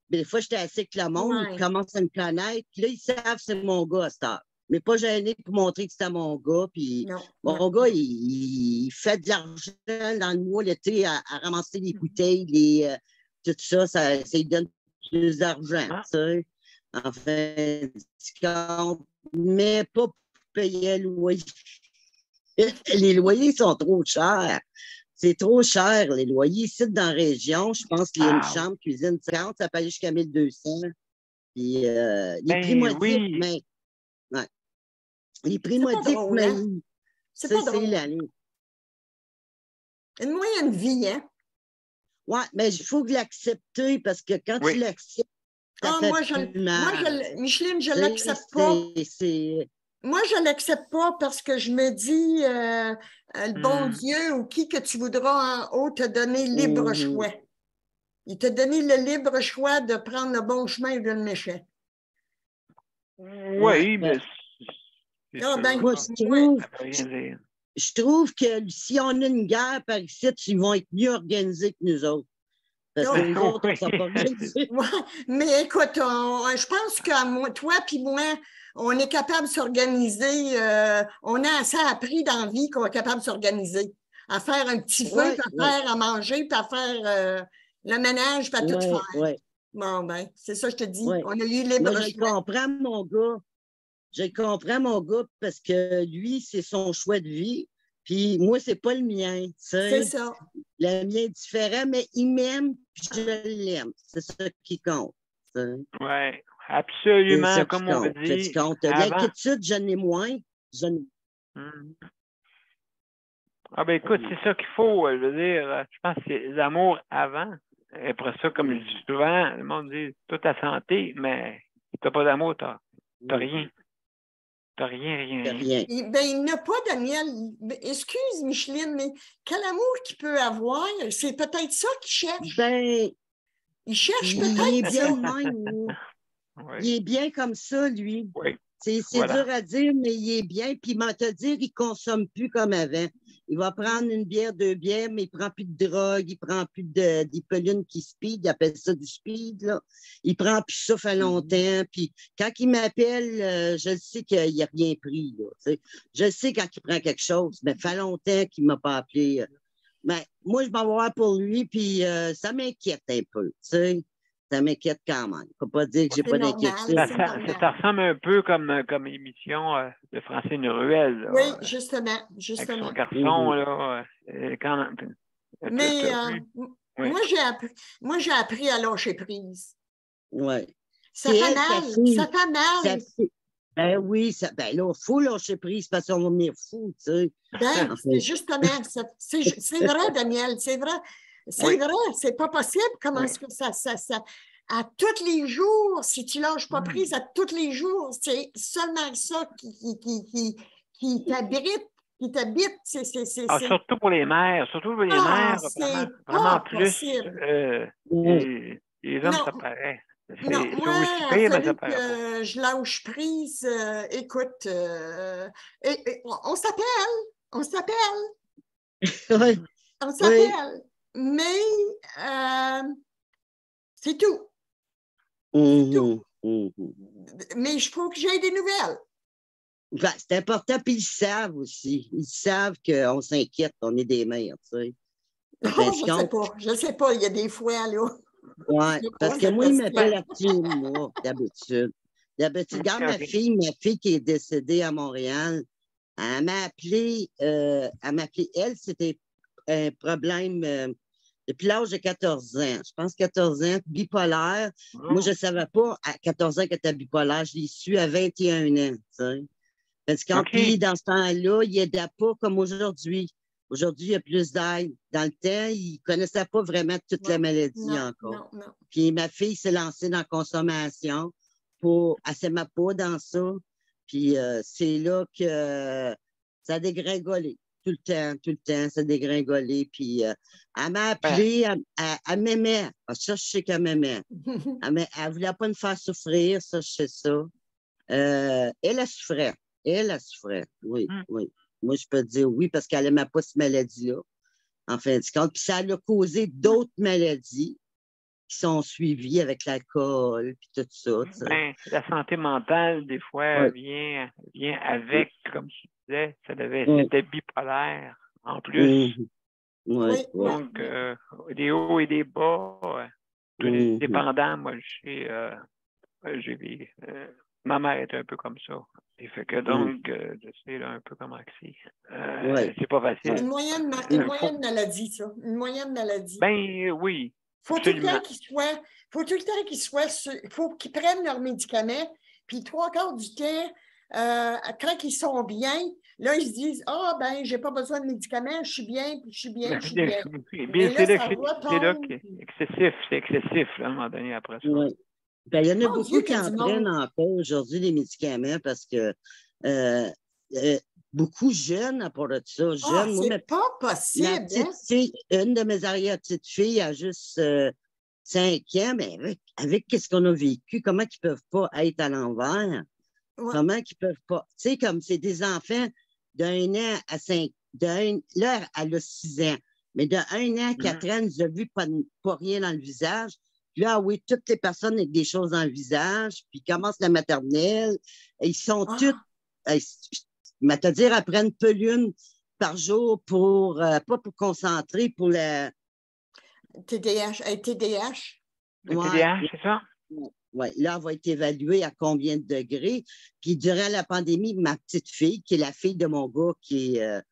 des fois, j'étais assis avec le monde, ils commencent à me connaître. Puis là, ils savent que c'est mon gars à cette heure. Mais pas gêné pour montrer que c'était mon gars. Puis mon gars, il fait de l'argent dans le mois l'été à ramasser les bouteilles, tout ça, ça lui donne plus d'argent, tu sais. Enfin, mais pas pour payer le loyer. Les loyers sont trop chers. C'est trop cher, les loyers. Ici, dans la région, je pense qu'il y a une chambre, cuisine, 50, ça peut aller jusqu'à 1200. Puis les prix modifs, mais... Ouais. Les prix modifs, mais... C'est pas drôle. L'année. Une moyenne vie, hein? Oui, mais il faut l'accepter parce que quand tu l'acceptes, Micheline, je ne l'accepte pas. Moi, je ne l'accepte pas parce que je me dis, le bon Dieu ou qui que tu voudras en haut te donner libre choix. Il t'a donné le libre choix de prendre le bon chemin ou le méchant. Oui, mais... Moi, je trouve que si on a une guerre par ici, ils vont être mieux organisés que nous autres. Parce que nous autres, on ne s'est pas organisés. Mais écoute, je pense que toi et moi, on est capable de s'organiser. On a assez appris dans la vie qu'on est capable de s'organiser. À faire un petit feu, à faire à manger, puis à faire le ménage, puis à tout faire. Bon, ben, c'est ça que je te dis. On a eu libre choix. Je comprends mon gars. Je comprends mon gars parce que lui, c'est son choix de vie. Puis moi, c'est pas le mien, tu sais. C'est ça. Le mien est différent, mais il m'aime, puis je l'aime. C'est ça qui compte. Oui, absolument, ça comme qui on compte. dit. Ça qui compte. L'inquiétude, je n'ai moins. Ah ben écoute, c'est ça qu'il faut, je veux dire, je pense que c'est l'amour avant. Et après ça, comme je dis souvent, le monde dit toute ta santé, mais si t'as pas d'amour, t'as rien. T'as rien. Ben, il n'a pas, Daniel. Excuse, Micheline, mais quel amour qu'il peut avoir? C'est peut-être ça qu'il cherche. Ben, il cherche peut-être il est bien ça. de même. Oui. Il est bien comme ça, lui. Oui. C'est dur à dire, mais il est bien. Puis, il te dire, il ne consomme plus comme avant. Il va prendre une bière, 2 bières, mais il ne prend plus de drogue, il ne prend plus d'hypeline qui speed, il appelle ça du speed, là. Il ne prend plus ça fait longtemps. Puis, quand il m'appelle, je sais qu'il n'a rien pris, là. Je sais quand il prend quelque chose, mais ça fait longtemps qu'il ne m'a pas appelé. Mais moi, je m'en vais voir pour lui, puis ça m'inquiète un peu, tu sais. Ça m'inquiète quand même. Il ne faut pas dire que j'ai pas d'inquiétude. Ça ressemble un peu comme émission de Francine Ruel. Là, oui, justement. Avec son garçon, là. Mais moi, j'ai appris à lâcher prise. Oui. Ça fait mal. Ben oui, ben là, il faut lâcher prise parce qu'on va venir fou, tu sais. Ben, c'est justement, c'est vrai, Daniel, c'est vrai. C'est vrai, c'est pas possible. Comment est-ce que ça, à tous les jours, si tu lâches pas prise à tous les jours, c'est seulement ça qui t'habite. Surtout pour les mères. Vraiment plus. Les hommes, ça paraît. Non, moi, il a fallu que je lâche prise. Écoute, on s'appelle. On s'appelle. Mais c'est tout. Mais il faut que j'aie des nouvelles. Ben, c'est important, puis ils savent aussi. Ils savent qu'on s'inquiète, on est des mères, tu sais. Je ne sais pas, il y a des fois, là. Oui, parce que moi, il m'appelle Arthur, moi, d'habitude. Regarde ma fille qui est décédée à Montréal, elle m'a appelé, elle, c'était un problème depuis l'âge de 14 ans. Je pense 14 ans, bipolaire. Moi, je ne savais pas à 14 ans qu'elle était bipolaire. Je l'ai su à 21 ans, tu sais. Parce que dans ce temps-là, il n'aidait pas comme aujourd'hui. Aujourd'hui, il y a plus d'aide. Dans le temps, il ne connaissait pas vraiment toute la maladie encore. Non. Puis ma fille s'est lancée dans la consommation. Elle ne s'aimait pas dans ça. Puis c'est là que ça a dégringolé. Tout le temps, ça a dégringolé. Puis elle m'a appelé, elle m'aimait. Ça, je sais qu'elle m'aimait. Elle ne voulait pas me faire souffrir, ça, je sais ça. Elle souffrait. Oui. Moi, je peux dire oui, parce qu'elle n'aimait pas cette maladie-là, en fin de compte. Puis ça a causé d'autres maladies qui sont suivies avec l'alcool, puis tout ça. Ben, la santé mentale, des fois, vient avec, comme tu disais, c'était bipolaire, en plus. Donc, des hauts et des bas, tout dépendant. Moi, j'ai vu. Ma mère est un peu comme ça. Et fait que donc, je sais là, un peu comment c'est. C'est pas facile. Une moyenne maladie, ça. Une moyenne maladie. Ben oui. Faut tout le temps qu'ils prennent leurs médicaments, puis 3/4 du temps, quand ils sont bien, là, ils se disent j'ai pas besoin de médicaments, je suis bien. C'est là que c'est excessif, là, à un moment donné, après ça. Oui. Ben, il y en a beaucoup qui en prennent encore aujourd'hui, les médicaments, parce que beaucoup jeunes à part de ça. C'est pas possible. Une de mes arrière-petites filles a juste 5 ans, mais avec ce qu'on a vécu, comment ils peuvent pas être à l'envers? Ouais. Comment ils peuvent pas? Tu sais, comme c'est des enfants d'1 an à 5, là, elle a 6 ans, mais de 1 an à 4 ans, elle nous a vu pas rien dans le visage. Puis là, oui, toutes les personnes avec des choses dans le visage, puis commencent la maternelle, et ils sont toutes, c'est-à-dire, elles prennent une par jour pour, pas pour concentrer, pour la... TDAH. TDAH, c'est ça? Oui, là, elle va être évaluée à combien de degrés. Puis durant la pandémie, ma petite fille, qui est la fille de mon gars qui est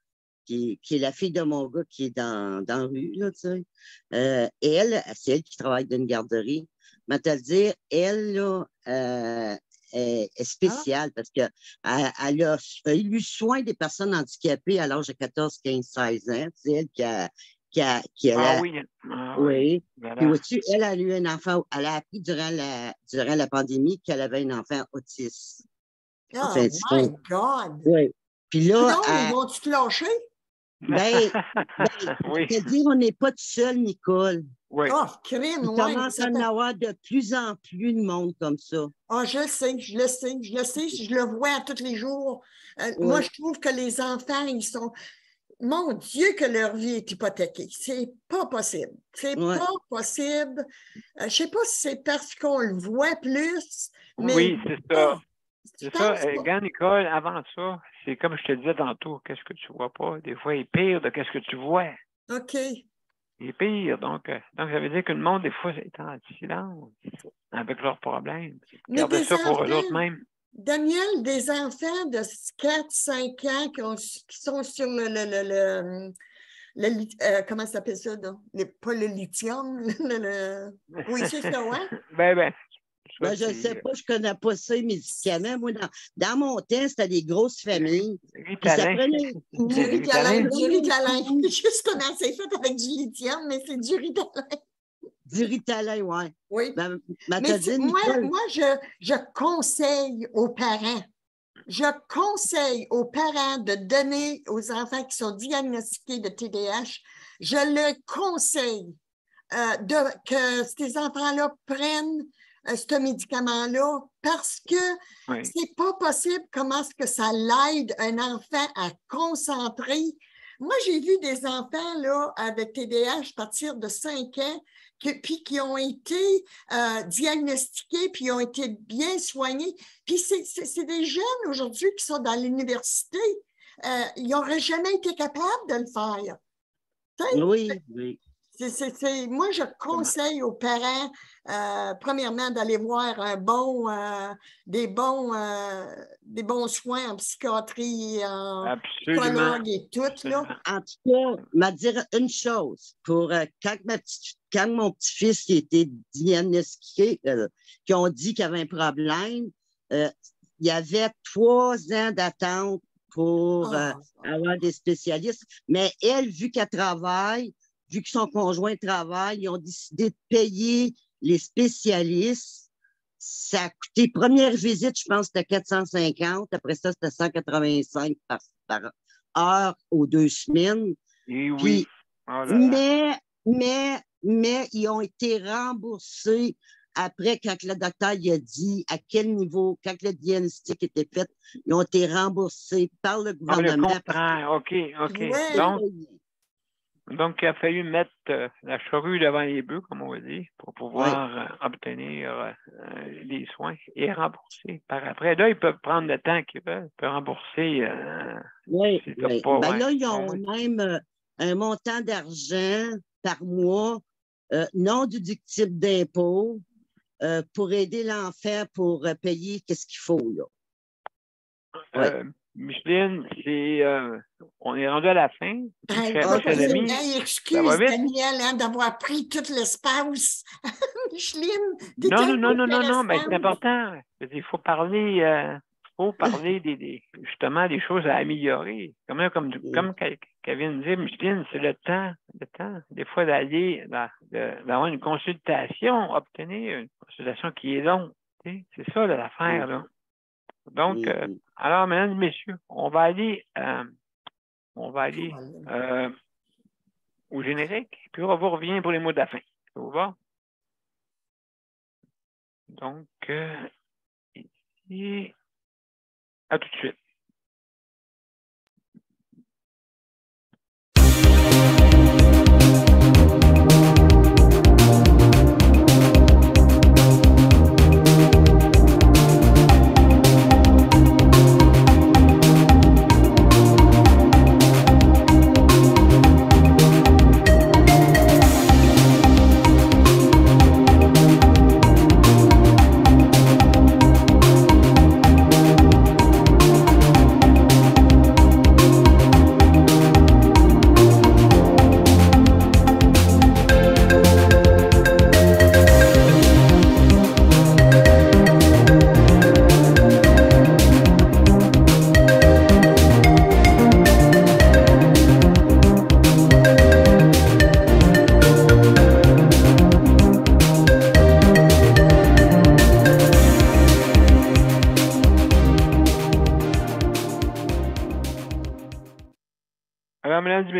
qui est la fille de mon gars qui est dans la rue, là, tu sais. Elle, c'est elle qui travaille dans une garderie. Mais te le dire, elle, là, est spéciale parce qu'elle a eu soin des personnes handicapées à l'âge de 14, 15, 16 ans. C'est elle qui a oui. Oui. Voilà. Puis au-dessus, elle a eu un enfant, elle a appris durant la pandémie qu'elle avait un enfant autiste. Oh my God! Oui. Puis là. Non, ils vont-tu te lâcher? Oui. Je veux dire, on n'est pas tout seul, Nicole. Oui. Oh, crime, Il ouais. commence à en avoir de plus en plus de monde comme ça. Ah, je le sais, je le vois tous les jours. Moi, je trouve que les enfants, ils sont. Mon Dieu, que leur vie est hypothéquée. C'est pas possible. C'est pas possible. Je sais pas si c'est parce qu'on le voit plus, mais. Oui, c'est ça. C'est ça. Regarde, Nicole, avant ça, c'est comme je te disais tantôt, qu'est-ce que tu vois pas? Des fois, il est pire de qu'est-ce que tu vois. OK. Il est pire. Donc ça veut dire que le monde, des fois, est en silence avec leurs problèmes. Gardez ça pour eux autres même. Daniel, des enfants de 4-5 ans qui sont sur comment ça s'appelle ça? Pas le lithium. Oui, c'est ça, ouais? Je ne sais pas, je ne connais pas ça, les médicaments. Moi, dans mon temps, c'était des grosses familles. Du Ritalin. Justement, c'est fait avec du lithium, mais c'est du Ritalin. Du Ritalin, oui. Oui. Moi, je conseille aux parents. De donner aux enfants qui sont diagnostiqués de TDAH, je le conseille que ces enfants-là prennent ce médicament-là parce que c'est pas possible comment est-ce que ça l'aide un enfant à concentrer. Moi, j'ai vu des enfants là, avec TDAH à partir de 5 ans puis qui ont été diagnostiqués puis ont été bien soignés. Puis c'est des jeunes aujourd'hui qui sont dans l'université. Ils n'auraient jamais été capables de le faire. Oui. Moi, je conseille aux parents, premièrement, d'aller voir des bons soins en psychiatrie, en psychologue et tout. Là. En tout cas, m'a dire une chose. Pour quand mon petit-fils qui était diagnostiqué, qui ont dit qu'il avait un problème, il y avait 3 ans d'attente pour avoir des spécialistes. Mais elle, vu qu'elle travaille, vu que son conjoint travaille, ils ont décidé de payer les spécialistes. Ça a coûté, première visite, je pense, c'était 450. Après ça, c'était 185 par heure aux 2 semaines. Et oui. Puis, mais ils ont été remboursés après, quand le docteur il a dit à quel niveau, quand le diagnostic était fait, ils ont été remboursés par le gouvernement. Le contraire, OK. Ouais. Donc, il a fallu mettre la charrue devant les bœufs, comme on dit, pour pouvoir obtenir les soins et rembourser par après. Là, ils peuvent prendre le temps qu'ils veulent. Ils peuvent rembourser. Là, ils ont même un montant d'argent par mois non déductible d'impôt pour aider l'enfant pour payer qu'est-ce qu'il faut. Là. Micheline, on est rendu à la fin. Excuse, Daniel, d'avoir pris tout l'espace. Micheline, non, mais c'est important. Il faut parler, justement des choses à améliorer. Comme Kevin dit, Micheline, c'est le temps, des fois d'avoir une consultation, obtenir une consultation qui est longue. C'est ça l'affaire, là. Donc, alors, mesdames et messieurs, on va aller au générique, puis on vous revient pour les mots de la fin. Ça vous va? Donc, ici, à tout de suite.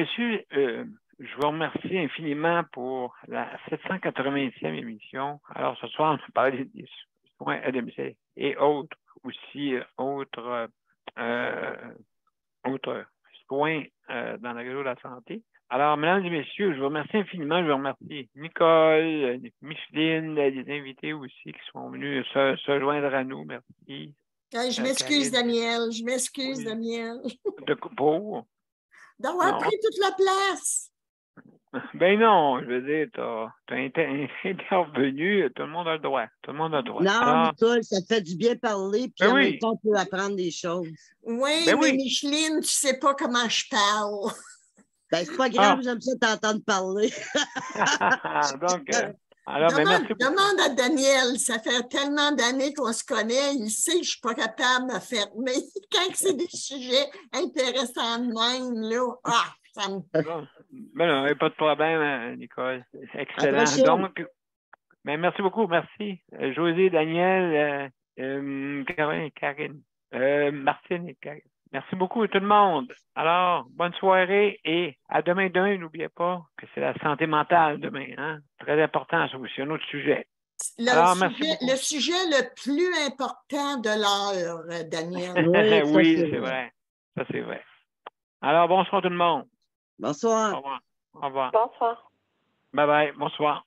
messieurs, je vous remercie infiniment pour la 780e émission. Alors, ce soir, on va parler des soins à domicile et autres aussi, autres soins dans le réseau de la santé. Alors, mesdames et messieurs, je vous remercie infiniment. Je vous remercie Nicole, Micheline, les invités aussi qui sont venus se joindre à nous. Merci. Je m'excuse, Daniel. Je m'excuse, Daniel. Pour? D'avoir pris toute la place. Ben non, je veux dire, t'as intervenu, tout le monde a le droit. Tout le monde a le droit. Non, alors, Nicole, ça te fait du bien parler, puis en même temps, on peut apprendre des choses. Oui, mais Micheline, tu sais pas comment je parle. Ben, c'est pas grave, j'aime ça t'entendre parler. Donc, alors, demande à Daniel, ça fait tellement d'années qu'on se connaît, il sait que je suis pas capable de me fermer. Quand c'est des sujets intéressants de même, là, ça me... Ben non, il n'y a pas de problème, Nicole. Excellent. Donc, ben, merci beaucoup, merci. José, Daniel, Karine, Martine et Karine. Merci beaucoup à tout le monde. Alors, bonne soirée et à demain. Demain, n'oubliez pas que c'est la santé mentale demain. Hein? Très important, ça aussi, un autre sujet. Le sujet le plus important de l'heure, Daniel. Oui, c'est vrai. Ça, c'est vrai. Alors, bonsoir tout le monde. Bonsoir. Au revoir. Au revoir. Bonsoir. Bye bye. Bonsoir.